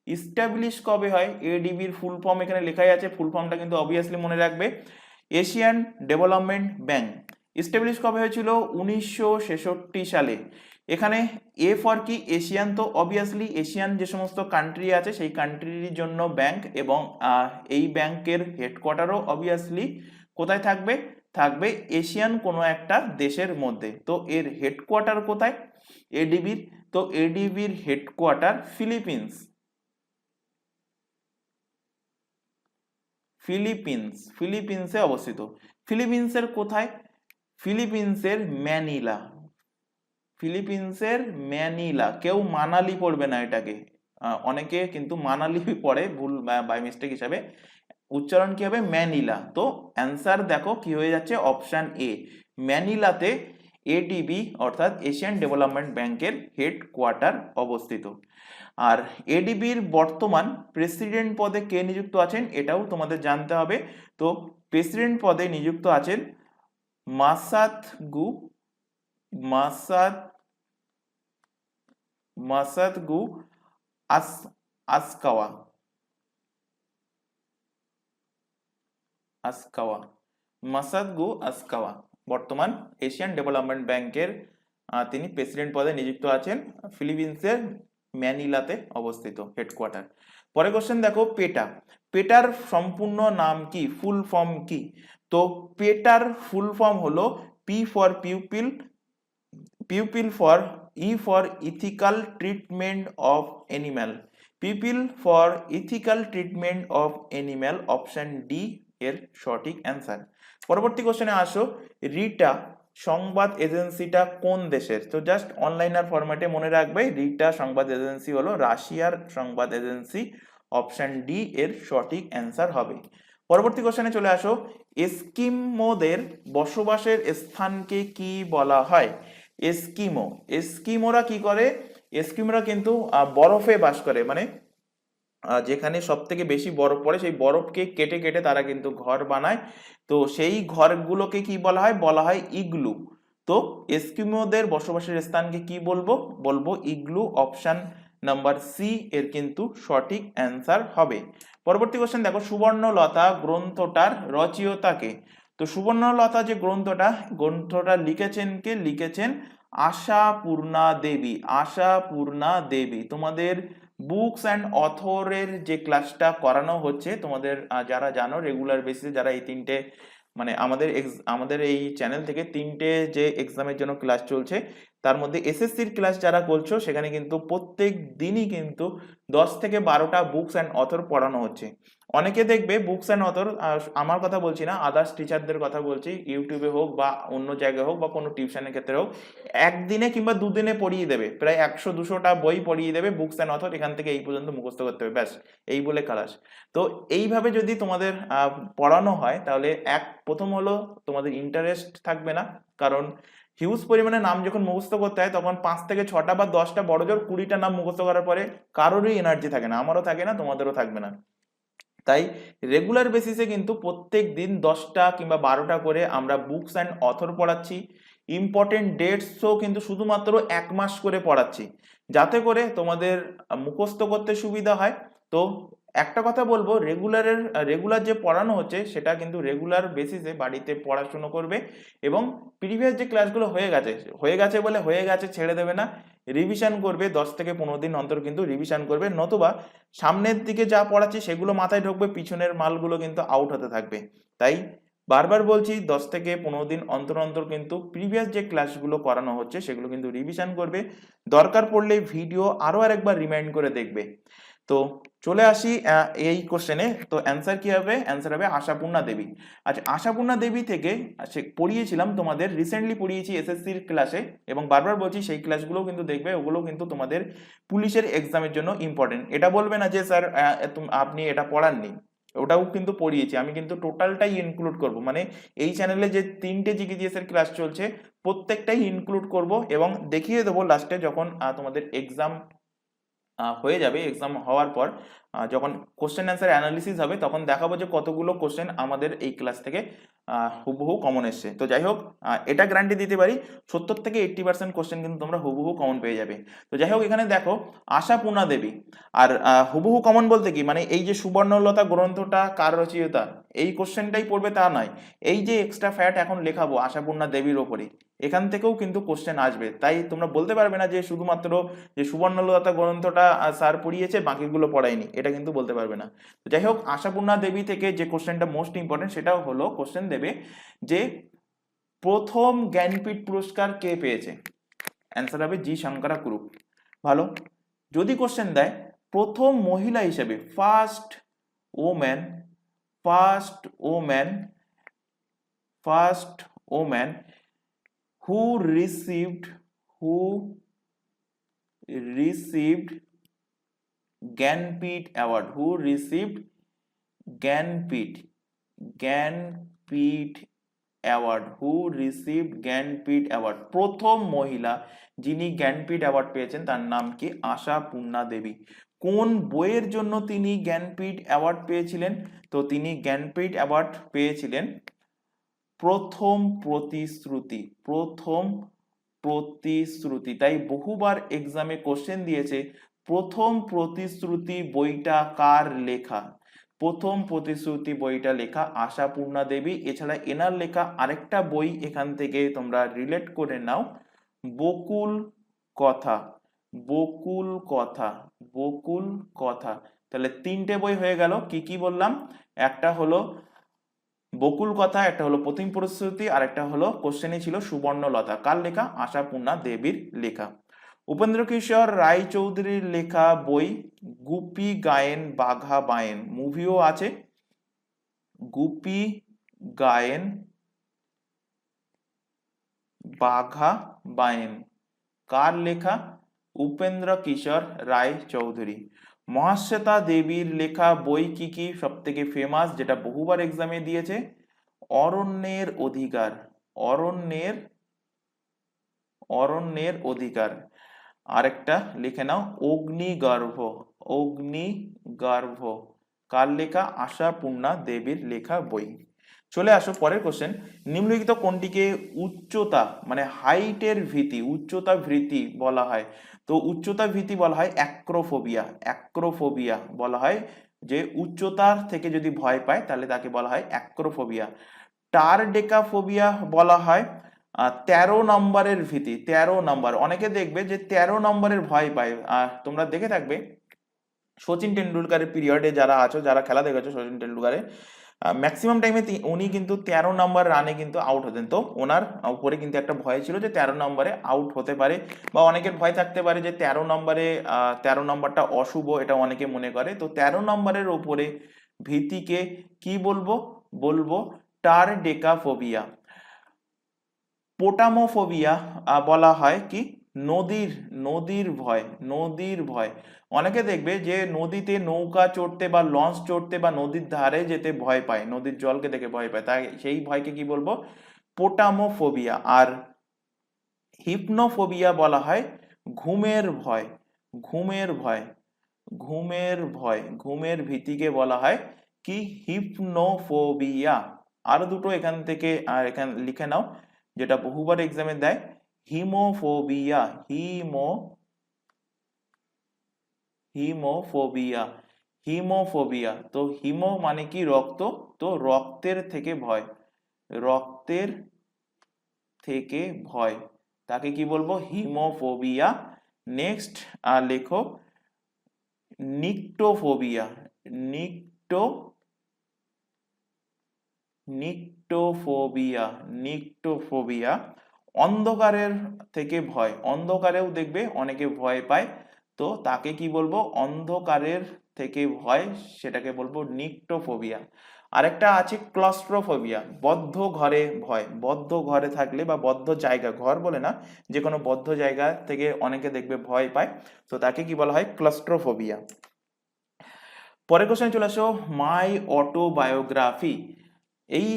ইস্টাবলিশ কবে হয়? এডিবির ফুল ফর্ম এখানে লেখাই আছে, ফুল ফর্মটা কিন্তু অবভিয়াসলি মনে রাখবে। এশিয়ান ডেভেলপমেন্ট ব্যাংক ইস্টাবলিশ কবে হয়েছিল? 1966 সালে। এখানে এ ফর কি? এশিয়ান, তো অবভিয়াসলি এশিয়ান যে সমস্ত কান্ট্রি আছে সেই কান্ট্রির জন্য ব্যাংক, এবং এই ব্যাংকের হেডকোয়ার্টারও অবভিয়াসলি কোথায় থাকবে? থাকবে এশিয়ান কোনো একটা দেশের মধ্যে। তো এর হেডকোয়ার্টার কোথায় এডিবির? তো এডিবির হেডকোয়ার্টার ফিলিপিন্সে অবস্থিত। ফিলিপিন্সের কোথায়? ফিলিপিন্সের ম্যানিলা। কেউ মানালি পড়বে না এটাকে, অনেকে কিন্তু মানালি পড়ে ভুল বাই মিস্টেক হিসাবে, উচ্চারণ কি হবে? ম্যানিলা। তো অ্যান্সার দেখো কি হয়ে যাচ্ছে, অপশন এ ম্যানিলাতে এডিবি অর্থাৎ এশিয়ান ডেভেলপমেন্ট ব্যাংকের হেডকোয়ার্টার অবস্থিত। আর এডিবির বর্তমান প্রেসিডেন্ট পদে কে নিযুক্ত আছেন এটাও তোমাদের জানতে হবে। তো প্রেসিডেন্ট পদে নিযুক্ত আছেন মাসাতগু আসকাওয়া বর্তমান এশিয়ান ডেভেলপমেন্ট ব্যাংকের তিনি প্রেসিডেন্ট পদে নিযুক্ত আছেন, ফিলিপিন্সের ম্যানিলাতে অবস্থিত হেডকোয়ার্টার। পরে কোশ্চেন দেখো, পেটার সম্পূর্ণ নাম কি? ফুল ফর্ম কি? তো পেটার ফুল ফর্ম হলো P for pupil for E for ethical treatment of animal, option D এর সঠিক অ্যান্সার। পরবর্তী কোশ্চেনে আসো, রিটা সংবাদ এজেন্সিটা কোন দেশের? তো জাস্ট অনলাইনার ফরম্যাটে মনে রাখবে, রিটা সংবাদ এজেন্সি হলো রাশিয়ার সংবাদ এজেন্সি, অপশন ডি এর সঠিক অ্যান্সার হবে। পরবর্তী কোশ্চেনে চলে আসো, এস্কিমোদের বসবাসের স্থানকে কি বলা হয়? এস্কিমোরা কি করে? এস্কিমোরা কিন্তু বরফে বাস করে, মানে যেখানে সব থেকে বেশি বরফ পড়ে সেই বরফকে কেটে কেটে তারা কিন্তু ঘর বানায়। তো সেই ঘরগুলোকে কি বলা হয়? বলা হয় ইগলু। তো এস্কিমোদের বসবাসের স্থানকে কি বলবো ইগলু, অপশন নাম্বার সি এর কিন্তু সঠিক অ্যান্সার হবে। পরবর্তী কোশ্চেন দেখো, সুবর্ণলতা গ্রন্থটার রচয়িতাকে? তো সুবর্ণলতা যে গ্রন্থটা লিখেছেন আশাপূর্ণা দেবী। তোমাদের বুকস অ্যান্ড অথরের যে ক্লাসটা করানো হচ্ছে, তোমাদের যারা জানো রেগুলার বেসিসে, যারা এই তিনটে মানে আমাদের এই চ্যানেল থেকে 3টে যে এক্সামের জন্য ক্লাস চলছে তার মধ্যে এসএসসির ক্লাস যারা করছো সেখানে কিন্তু প্রত্যেক দিনই কিন্তু 10 থেকে 12টা বুকস অ্যান্ড অথর পড়ানো হচ্ছে। অনেকে দেখবে বুকস অ্যান্ড অথর, আমার কথা বলছি না, আদার্স টিচারদের কথা বলছি, ইউটিউবে হোক বা অন্য জায়গায় হোক বা কোনো টিউশনের ক্ষেত্রে হোক, একদিনে কিংবা দুদিনে পড়িয়ে দেবে, প্রায় 100-200টা বই পড়িয়ে দেবে বুকস অ্যান্ড অথর, এখান থেকে এই পর্যন্ত মুখস্থ করতে হবে, ব্যাস এই বলে খালাস। তো এইভাবে যদি তোমাদের পড়ানো হয় তাহলে প্রথম হলো তোমাদের ইন্টারেস্ট থাকবে না, কারণ হিউজ পরিমাণে নাম যখন মুখস্থ করতে হয় তখন 5 থেকে 6টা বা 10টা, বড় জোর 20টা নাম মুখস্থ করার পরে কারোরই এনার্জি থাকে না, আমারও থাকে না, তোমাদেরও থাকবে না। তাই রেগুলার বেসিসে কিন্তু প্রত্যেক দিন 10টা কিংবা 12টা করে আমরা বুকস অ্যান্ড অথর পড়াচ্ছি। ইম্পর্টেন্ট ডেটসও কিন্তু শুধুমাত্র 1 মাস করে পড়াচ্ছি, যাতে করে তোমাদের মুখস্থ করতে সুবিধা হয়। তো একটা কথা বলবো, রেগুলার যে পড়ানো হচ্ছে সেটা কিন্তু রেগুলার বেসিসে বাড়িতে পড়াশুনো করবে, এবং প্রিভিয়াস যে ক্লাসগুলো হয়ে গেছে ছেড়ে দেবে না, রিভিশন করবে, 10 থেকে 15 দিন অন্তর কিন্তু রিভিশন করবে, নতুবা সামনের দিকে যা পড়াচ্ছি সেগুলো মাথায় ঢুকবে, পিছনের মালগুলো কিন্তু আউট হতে থাকবে। তাই বারবার বলছি, 10 থেকে 15 দিন অন্তর অন্তর কিন্তু প্রিভিয়াস যে ক্লাসগুলো করানো হচ্ছে সেগুলো কিন্তু রিভিশন করবে, দরকার পড়লে ভিডিও আরো আরেকবার রিমাইন্ড করে দেখবে। তো চলে আসি এই কোশ্চেনে। তো অ্যান্সার কি হবে? অ্যান্সার হবে আশাপূর্ণা দেবী। আচ্ছা, আশাপূর্ণা দেবী থেকে পড়িয়েছিলাম তোমাদের, রিসেন্টলি পড়িয়েছি এসএসসির ক্লাসে, এবং বারবার বলছি সেই ক্লাসগুলো কিন্তু দেখবে, ওগুলো কিন্তু তোমাদের পুলিশের এক্সামের জন্য ইম্পর্টেন্ট। এটা বলবে না যে স্যার আপনি এটা পড়াননি, ওটাও কিন্তু পড়িয়েছি, আমি কিন্তু টোটালটাই ইনক্লুড করব, মানে এই চ্যানেলে যে 3টে জিকেজিএস এর ক্লাস চলছে প্রত্যেকটাই ইনক্লুড করব, এবং দেখিয়ে দেবো লাস্টে যখন তোমাদের এক্সাম হয়ে যাবে, এক্সাম হওয়ার পর যখন কোশ্চেন অ্যান্সার অ্যানালিসিস হবে তখন দেখাবো যে কতগুলো কোশ্চেন আমাদের এই ক্লাস থেকে হুবহু কমন এসছে। তো যাই হোক, এটা গ্যারান্টি দিতে পারি 70 থেকে 80% কোশ্চেন কিন্তু তোমরা হুবহু কমন পেয়ে যাবে। তো যাই হোক, এখানে দেখো আশাপূর্ণা দেবী, আর হুবহু কমন বলতে কি, মানে এই যে সুবর্ণলতা গ্রন্থটা কার রচয়িতা এই কোশ্চেনটাই পড়বে তা নয়, এই যে এক্সট্রা ফ্যাট এখন লেখাবো আশাপূর্ণা দেবীর ওপরে, এখান থেকেও কিন্তু কোশ্চেন আসবে। তাই তোমরা বলতে পারবে না যে শুধুমাত্র যে সুবর্ণলতা গ্রন্থটা স্যার পড়িয়েছে বাকিগুলো পড়ায়নি, এটা কিন্তু বলতে পারবে না। তো যাই হোক, আশাপূর্ণা দেবী থেকে যে কোশ্চেনটা মোস্ট ইম্পর্টেন্ট সেটাও হলো, কোশ্চেন দেবে যে প্রথম জ্ঞানপীঠ পুরস্কার কে পেয়েছে, অ্যান্সার হবে জি শঙ্করা কুরুপ। ভালো, যদি কোশ্চেন দেয় প্রথম মহিলা হিসেবে, first woman who received Jnanpith award, প্রথম মহিলা যিনি জ্ঞানপীঠ অ্যাওয়ার্ড পেয়েছেন তার নাম কি? আশাপূর্ণা দেবী। কোন বইয়ের জন্য তিনি জ্ঞানপীঠ অ্যাওয়ার্ড পেয়েছিলেন? তো তিনি জ্ঞানপীঠ অ্যাওয়ার্ড পেয়েছিলেন প্রথম প্রতিশ্রুতি। তাই বহুবার এক্সামে কোশ্চেন দিয়েছে প্রথম প্রতিশ্রুতি বইটা কার লেখা? প্রথম প্রতিশ্রুতি বইটা লেখা আশাপূর্ণা দেবী। এছাড়া এনার লেখা আরেকটা বই এখান থেকে তোমরা রিলেট করে নাও, বকুল কথা। তাহলে 3টে বই হয়ে গেল, কি কি বললাম? একটা হলো বকুল কথা, একটা হলো প্রথম প্রতিশ্রুতি, আর একটা হলো কোশ্চেনে ছিল সুবর্ণলতা, কার লেখা? আশাপূর্ণা দেবীর লেখা। উপেন্দ্রকিশোর রায়চৌধুরীর লেখা বই গুপি গায়েন বাঘা বায়েন, মুভিও আছে, গুপি গায়েন বাঘা বায়েন, কার লেখা? উপেন্দ্রকিশোর রায়চৌধুরী। মহাশ্বেতা দেবীর লেখা বই কি কি? সব থেকে ফেমাস, যেটা বহুবার এক্সামে দিয়েছে, অরণ্যের অধিকার। আরেকটা লিখে নাও, অগ্নিগর্ভ, কার লেখা? আশাপূর্ণা দেবীর লেখা বই। চলে আসো পরের কোশ্চেন, নিম্নলিখিত কোনটিকে উচ্চতা মানে হাইটের ভীতি, উচ্চতা ভীতি বলা হয়? তো উচ্চতা ভীতি বলা হয় অ্যাক্রোফোবিয়া বলা হয়, যে উচ্চতার থেকে যদি ভয় পায় তাহলে তাকে বলা হয় অ্যাক্রোফোবিয়া। টারডেকাফোবিয়া বলা হয় 13 নম্বরের ভীতি, 13 নম্বর। অনেকে দেখবে যে 13 নম্বরের ভয় পায়, তোমরা দেখে থাকবে সচিন টেন্ডুলকারের পিরিয়ডে যারা আছো, যারা খেলা দেখেছো সচিন টেন্ডুলকারের, ম্যাক্সিমাম টাইমে উনি কিন্তু 13 নম্বর রানে কিন্তু আউট হতেন। তো ওনার উপরে কিন্তু একটা ভয় ছিল যে 13 নম্বরে আউট হতে পারে, বা অনেকের ভয় থাকতে পারে যে 13 নম্বরে 13 নম্বরটা অশুভ, এটা অনেকে মনে করে। তো 13 নম্বরের উপরে ভীতিকে কি বলবো? বলবো টারডেকাফোবিয়া। পোটামোফোবিয়া বলা হয় কি? নদীর নদীর ভয়, নদীর ভয়। অনেকে দেখবে যে নদীতে নৌকা চড়তে বা লঞ্চ চড়তে বা নদীর ধারে যেতে ভয় পায়, নদীর জলকে দেখে ভয় পায়, তাই সেই ভয়কে কি বলবো? পোটামোফোবিয়া। আর হিপনোফোবিয়া বলা হয় ঘুমের ভয়, ঘুমের ভয়, ঘুমের ভয়, ঘুমের ভীতিকে বলা হয় কি? হিপনোফোবিয়া। আরো দুটো এখান থেকে এখানে লিখে নাও, যেটা বহুবার এক্সামে দেয়, হিমোফোবিয়া, হিমোফোবিয়া, হিমোফোবিয়া। তো হিমো মানে কি? রক্ত, তো রক্তের থেকে ভয়, রক্তের থেকে ভয়, তাকে কি বলবো? হিমোফোবিয়া। নেক্সট লেখো নিকটোফোবিয়া, নিকটো নিকটোফোবিয়া, নিকটোফোবিয়া। অন্ধকারের থেকে ভয়, অন্ধকারেও দেখবে অনেকে ভয় পায়, তো তাকে কি বলবো? অন্ধকারের থেকে ভয়, সেটাকে বলবো নিকটোফোবিয়া। আরেকটা আছে ক্লস্ট্রোফোবিয়া, বদ্ধ ঘরে ভয়, বদ্ধ ঘরে থাকলে বা বদ্ধ জায়গা, ঘর বলে না, যে কোনো বদ্ধ জায়গা থেকে অনেকে দেখবে ভয় পায়, তো তাকে কি বলা হয়? ক্লস্ট্রোফোবিয়া। পরের কোশ্চেন চলে আসো, মাই অটোবায়োগ্রাফি এই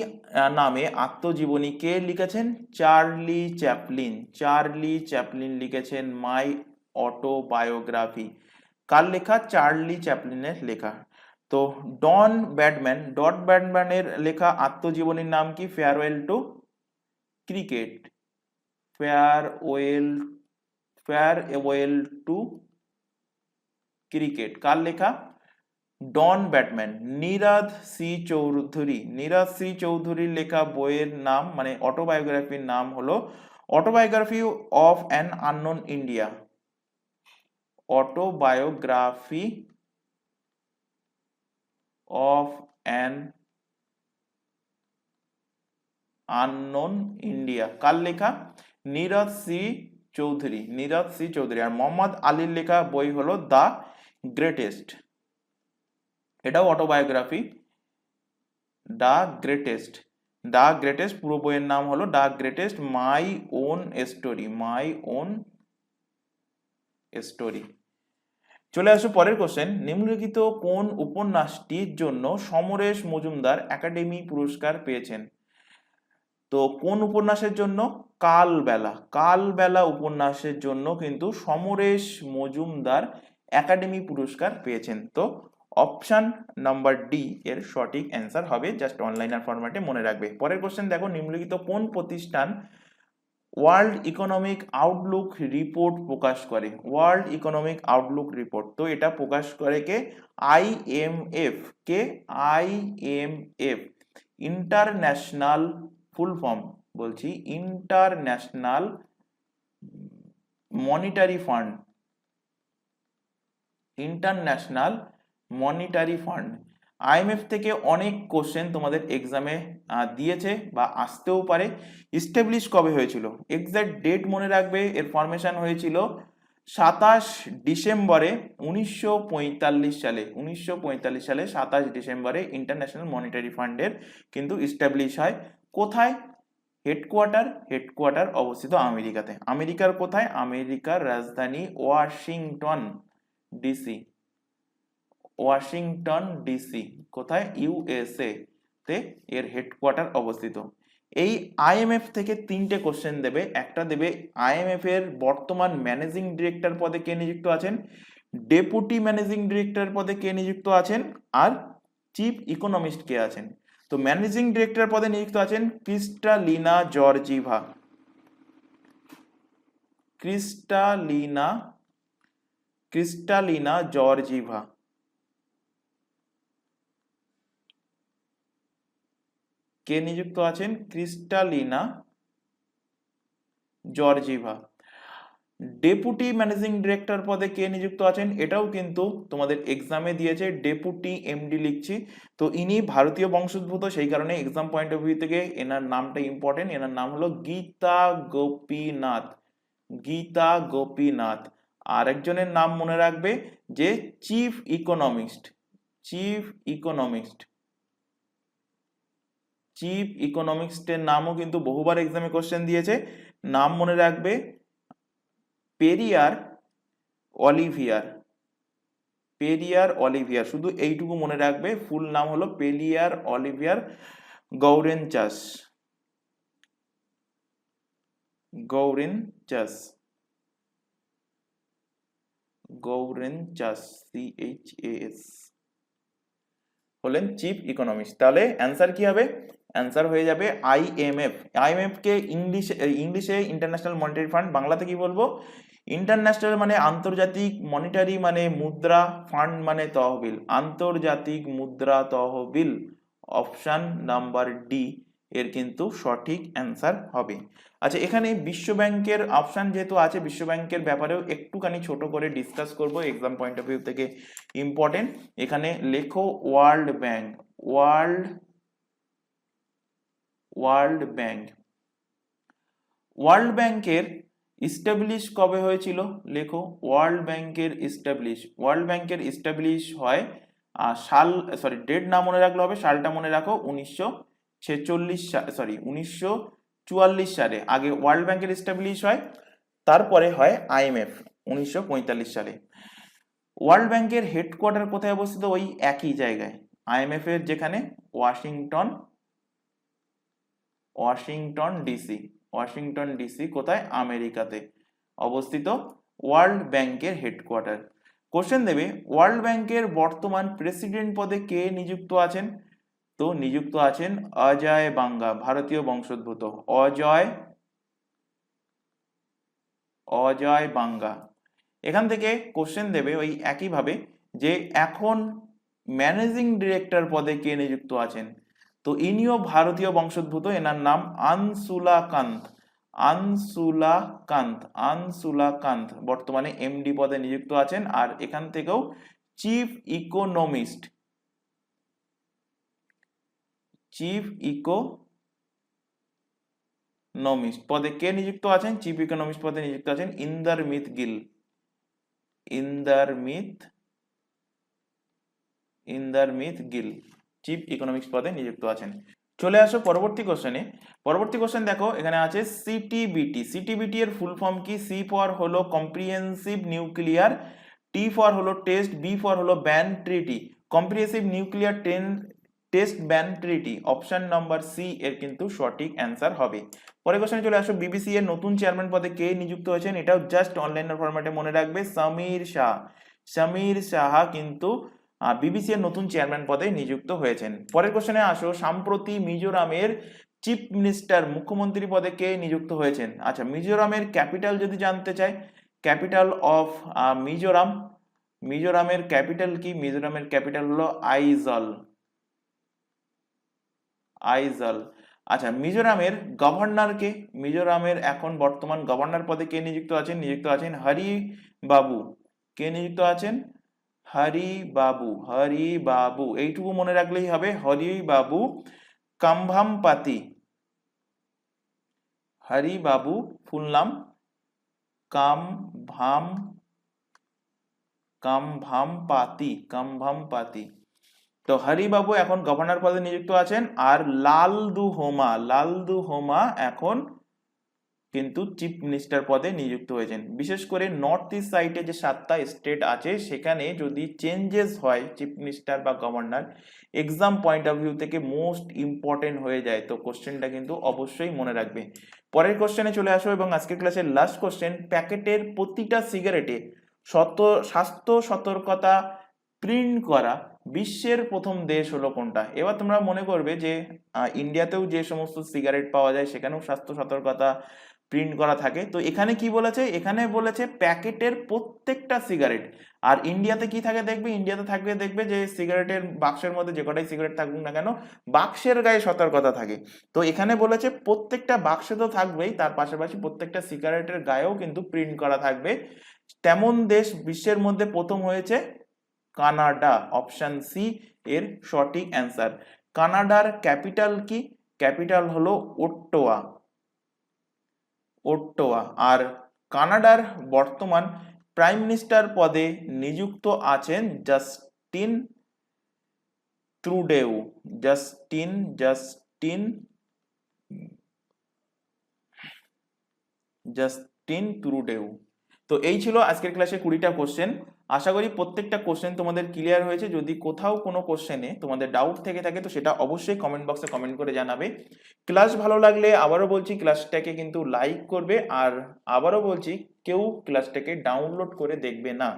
নামে আত্মজীবনী কে লিখেছেন? চার্লি চ্যাপলিন, চার্লি চ্যাপলিন লিখেছেন মাই অটোবায়োগ্রাফি। কার লেখা? চার্লি চ্যাপলিনের লেখা। তো ডন ব্র্যাডম্যান, ডট ব্র্যাডম্যানের লেখা আত্মজীবনীর নাম কি? Farewell to cricket, farewell, farewell to cricket. কার লেখা? Don Bradman. Nirad C Chaudhuri, Nirad C চৌধুরীর লেখা বইয়ের নাম মানে অটোবায়োগ্রাফির নাম হলো autobiography of an unknown India, autobiography of an unknown India. কার লেখা? Nirad C Chaudhuri, Nirad C Chaudhuri. আর মোহাম্মদ আলীর লেখা বই হলো দ্য গ্রেটেস্ট, এটাও autobiography, the greatest. The greatest পুরো বইয়ের নাম হলো the greatest my own story, my own story. চলে আসো পরের কোশ্চেন, নিম্নলিখিত কোন উপন্যাসটির জন্য সমরেশ মজুমদার একাডেমি পুরস্কার পেয়েছেন? তো কোন উপন্যাসের জন্য? কালবেলা, কালবেলা উপন্যাসের জন্য কিন্তু সমরেশ মজুমদার একাডেমি পুরস্কার পেয়েছেন। তো অপশন নাম্বার ডি এর সঠিক অ্যান্সার হবে, জাস্ট অনলাইনার ফরম্যাটে মনে রাখবে। পরের কোশ্চেন দেখো, নিম্নলিখিত কোন প্রতিষ্ঠান ওয়ার্ল্ড ইকোনমিক আউটলুক রিপোর্ট প্রকাশ করে? ওয়ার্ল্ড ইকোনমিক আউটলুক রিপোর্ট, তো এটা প্রকাশ করে কে? আইএমএফ। কে? আইএমএফ, ইন্টারন্যাশনাল, ফুল ফর্ম বলছি, international monetary fund, international monetary fund. IMF থেকে অনেক কোশ্চেন তোমাদের এক্সামে দিয়েছে বা আসতেও পারে। ইস্টাবলিশ কবে হয়েছিল? এক্সাক্ট ডেট মনে রাখবে, এর ফরমেশন হয়েছিল 27 ডিসেম্বরে 1945 সালে, 1945 সালে 27 ডিসেম্বরে ইন্টারন্যাশনাল মনিটারি ফান্ডের কিন্তু ইস্টাবলিশ হয়। কোথায়? হেডকোয়ার্টার, হেডকোয়ার্টার অবস্থিত আমেরিকাতে। আমেরিকার কোথায়? আমেরিকার রাজধানী ওয়াশিংটন ডিসি, ওয়াশিংটন ডিসি। কোথায়? ইউএসএ তে এর হেডকোয়ার্টার অবস্থিত। এই আইএমএফ থেকে তিনটে কোশ্চেন দেবে, একটা দেবে আইএমএফ এর বর্তমান ম্যানেজিং ডিরেক্টর পদে কে নিযুক্ত আছেন, ডেপুটি ম্যানেজিং ডিরেক্টর পদে কে নিযুক্ত আছেন, আর চিফ ইকোনমিস্ট কে আছেন। তো ম্যানেজিং ডিরেক্টর পদে নিযুক্ত আছেন Kristalina Georgieva, Kristalina, Kristalina Georgieva. কে নিযুক্ত আছেন? Kristalina Georgieva. Deputy managing director পদে কে নিযুক্ত আছেন, এটাও কিন্তু তোমাদের এক্সামে দিয়েছে, ডেপুটি এমডি লিখছি। তো ইনি ভারতীয় বংশোদ্ভূত, সেই কারণে এক্সাম পয়েন্ট অফ ভিউ থেকে এনার নামটা ইম্পর্টেন্ট। এনার নাম হলো গীতা গোপীনাথ, গীতা গোপীনাথ। আর একজনের নাম মনে রাখবে যে chief economist, chief economist, chief ইকোনমিক্সের নামও কিন্তু বহুবার এক্সামে কোশ্চেন দিয়েছে। নাম মনে রাখবে পেরিয়ার অলিভিয়ার, পেরিয়ার অলিভিয়ার, শুধু এইটুকু মনে রাখবে, ফুল নাম হলো পেরিয়ার অলিভিয়ার গৌরেনচাস, গৌরেনচাস, গৌরেনচাস, CHAS হলেন চিফ ইকোনমিস্ট। তাহলে অ্যান্সার কি হবে? অ্যান্সার হয়ে যাবে IMF। IMF কে ইংলিশে ইন্টারন্যাশনাল মনিটারি ফান্ড, বাংলাতে কি বলবো? ইন্টারন্যাশনাল মানে আন্তর্জাতিক, মনিটারি মানে মুদ্রা, ফান্ড মানে তহবিল, আন্তর্জাতিক মুদ্রা তহবিল। অপশন নাম্বার ডি এর কিন্তু সঠিক অ্যান্সার হবে। আচ্ছা, এখানে বিশ্ব ব্যাংকের অপশন যেহেতু আছে, বিশ্ব ব্যাংকের ব্যাপারেও একটুখানি ছোট করে ডিসকাস করব, এক্সাম পয়েন্ট অফ ভিউ থেকে ইম্পর্টেন্ট। এখানে লেখো world bank, world bank. World ব্যাংকের ইস্টাবলিশ কবে হয়েছিল? লেখো ওয়ার্ল্ড ব্যাংকের ইস্টাবলিশ, ওয়ার্ল্ড ব্যাংকের ইস্টাবলিশ হয় সাল, সরি ডেট না মনে রাখলে হবে, সালটা মনে রাখো 1944 সালে আগে ওয়ার্ল্ড ব্যাংকের ইস্টাবলিশ হয়, তারপরে হয় IMF 1945 সালে। ওয়ার্ল্ড ব্যাংকের হেডকোয়ার্টার কোথায় অবস্থিত? ওই একই জায়গায়, IMF এর যেখানে ওয়াশিংটন ডিসি, ওয়াশিংটন ডিসি কোথায়? আমেরিকাতে অবস্থিত ওয়ার্ল্ড ব্যাংকের হেডকোয়ার্টার। কোশ্চেন দেবে ওয়ার্ল্ড ব্যাংকের বর্তমান প্রেসিডেন্ট পদে কে নিযুক্ত আছেন? তো নিযুক্ত আছেন অজয় বাঙ্গা, ভারতীয় বংশোদ্ভূত অজয় বাঙ্গা। এখান থেকে কোশ্চেন দেবে ওই একইভাবে যে এখন ম্যানেজিং ডিরেক্টর পদে কে নিযুক্ত আছেন? তো ইনিও ভারতীয় বংশোদ্ভূত, এনার নাম আনসুলা কান্ত, আনসুলা কান্ত বর্তমানে এমডি পদে নিযুক্ত আছেন। আর এখান থেকেও চিফ ইকোনমিস্ট পদে কে নিযুক্ত আছেন? চিফ ইকোনমিস্ট পদে নিযুক্ত আছেন ইন্দারমিত গিল, ইন্দারমিত গিল চিফ ইকোনমিক্স পদে নিযুক্ত আছেন। চলে আসো পরবর্তী কোশ্চেনে। পরবর্তী কোশ্চেন দেখো, এখানে আছে সিটিবিটি। সিটিবিটি এর ফুল ফর্ম কি? সি ফর হলো কম্প্রিহেনসিভ নিউক্লিয়ার, টি ফর হলো টেস্ট, বি ফর হলো ban treaty. Comprehensive nuclear test ban treaty, option number C এর কিন্তু সঠিক অ্যান্সার হবে। পরের কোশ্চেনে চলে আসো, বিবিসি এর নতুন চেয়ারম্যান পদে কে নিযুক্ত হয়েছেন? এটাও জাস্ট অনলাইনের ফরম্যাটে মনে রাখবে, সমীর শাহ, সমীর শাহ কিন্তু বিবিসি এর নতুন চেয়ারম্যান পদে নিযুক্ত হয়েছেন। পরের কোশ্চেনে আসো, সম্প্রতি মিজোরামের চিফ মিনিস্টার, মুখ্যমন্ত্রী পদে কে নিযুক্ত হয়েছেন? আচ্ছা, মিজোরামের ক্যাপিটাল যদি জানতে চাই, ক্যাপিটাল অফ মিজোরাম, মিজোরামের ক্যাপিটাল কি? মিজোরামের ক্যাপিটাল হলো আইজল, আইজল। আচ্ছা, মিজোরামের গভর্নর কে? মিজোরামের এখন বর্তমান গভর্নর পদে কে নিযুক্ত আছেন? নিযুক্ত আছেন হরি বাবু। কে নিযুক্ত আছেন? হরি বাবু, হরি বাবু, এইটুকু মনে রাখলেই হবে, হরি বাবু কাম্ভামপাতি, হরি বাবু ফুল নাম কামভামপাতি। তো হরিবাবু এখন গভর্নর পদে নিযুক্ত আছেন। আর লালদু হোমা এখন কিন্তু চিফ মিনিস্টার পদে নিযুক্ত হয়েছেন। বিশেষ করে নর্থ ইস্ট সাইডে যে 7টা স্টেট আছে, সেখানে যদি চেঞ্জেস হয় চিফ মিনিস্টার বা governor, exam point of view থেকে মোস্ট ইম্পর্টেন্ট হয়ে যায়। তো কোশ্চেনটা কিন্তু অবশ্যই মনে রাখবে। পরের কোশ্চেনে চলে আসো, এবং আজকের ক্লাসের লাস্ট কোশ্চেন, প্যাকেটের প্রতিটা সিগারেটে স্বাস্থ্য সতর্কতা প্রিন্ট করা বিশ্বের প্রথম দেশ হলো কোনটা? এবার তোমরা মনে করবে যে ইন্ডিয়াতেও যে সমস্ত সিগারেট পাওয়া যায় সেখানেও স্বাস্থ্য সতর্কতা প্রিন্ট করা থাকে। তো এখানে কি বলেছে? এখানে বলেছে প্যাকেটের প্রত্যেকটা সিগারেট, আর ইন্ডিয়াতে কি থাকে দেখবে, ইন্ডিয়াতে থাকবে দেখবে যে সিগারেটের বাক্সের মধ্যে যে কটাই সিগারেট থাকুক না কেন বাক্সের গায়ে সতর্কতা থাকে। তো এখানে বলেছে প্রত্যেকটা বাক্সে তো থাকবেই, তার পাশাপাশি প্রত্যেকটা সিগারেটের গায়েও কিন্তু প্রিন্ট করা থাকবে। তেমন দেশ বিশ্বের মধ্যে প্রথম হয়েছে কানাডা, অপশন সি এর সঠিক অ্যান্সার। কানাডার ক্যাপিটাল কি? ক্যাপিটাল হলো ওট্টোয়া, ওট্টোয়া। আর কানাডার বর্তমান প্রাইম মিনিস্টার পদে নিযুক্ত আছেন জাস্টিন ট্রুডেউ, জাস্টিন জাস্টিন জাস্টিন ট্রুডেউ। তো এই ছিল আজকের ক্লাসে 20টা কোশ্চেন। আশা করি প্রত্যেকটা কোশ্চেন তোমাদের ক্লিয়ার হয়েছে। যদি কোথাও কোনো কোশ্চেনে তোমাদের ডাউট থেকে থাকে তো সেটা অবশ্যই কমেন্ট বক্সে কমেন্ট করে জানাবে। ক্লাস ভালো লাগলে আবারও বলছি ক্লাসটাকে কিন্তু লাইক করবে, আর আবারও বলছি কেউ ক্লাসটাকে ডাউনলোড করে দেখবে না।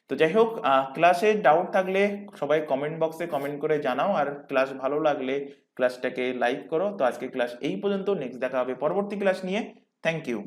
তো যাই হোক, ক্লাসে ডাউট থাকলে সবাই কমেন্ট বক্সে কমেন্ট করে জানাও, আর ক্লাস ভালো লাগলে ক্লাসটাকে লাইক করো। তো আজকে ক্লাস এই পর্যন্ত, নেক্সট দেখা হবে পরবর্তী ক্লাস নিয়ে। Thank you.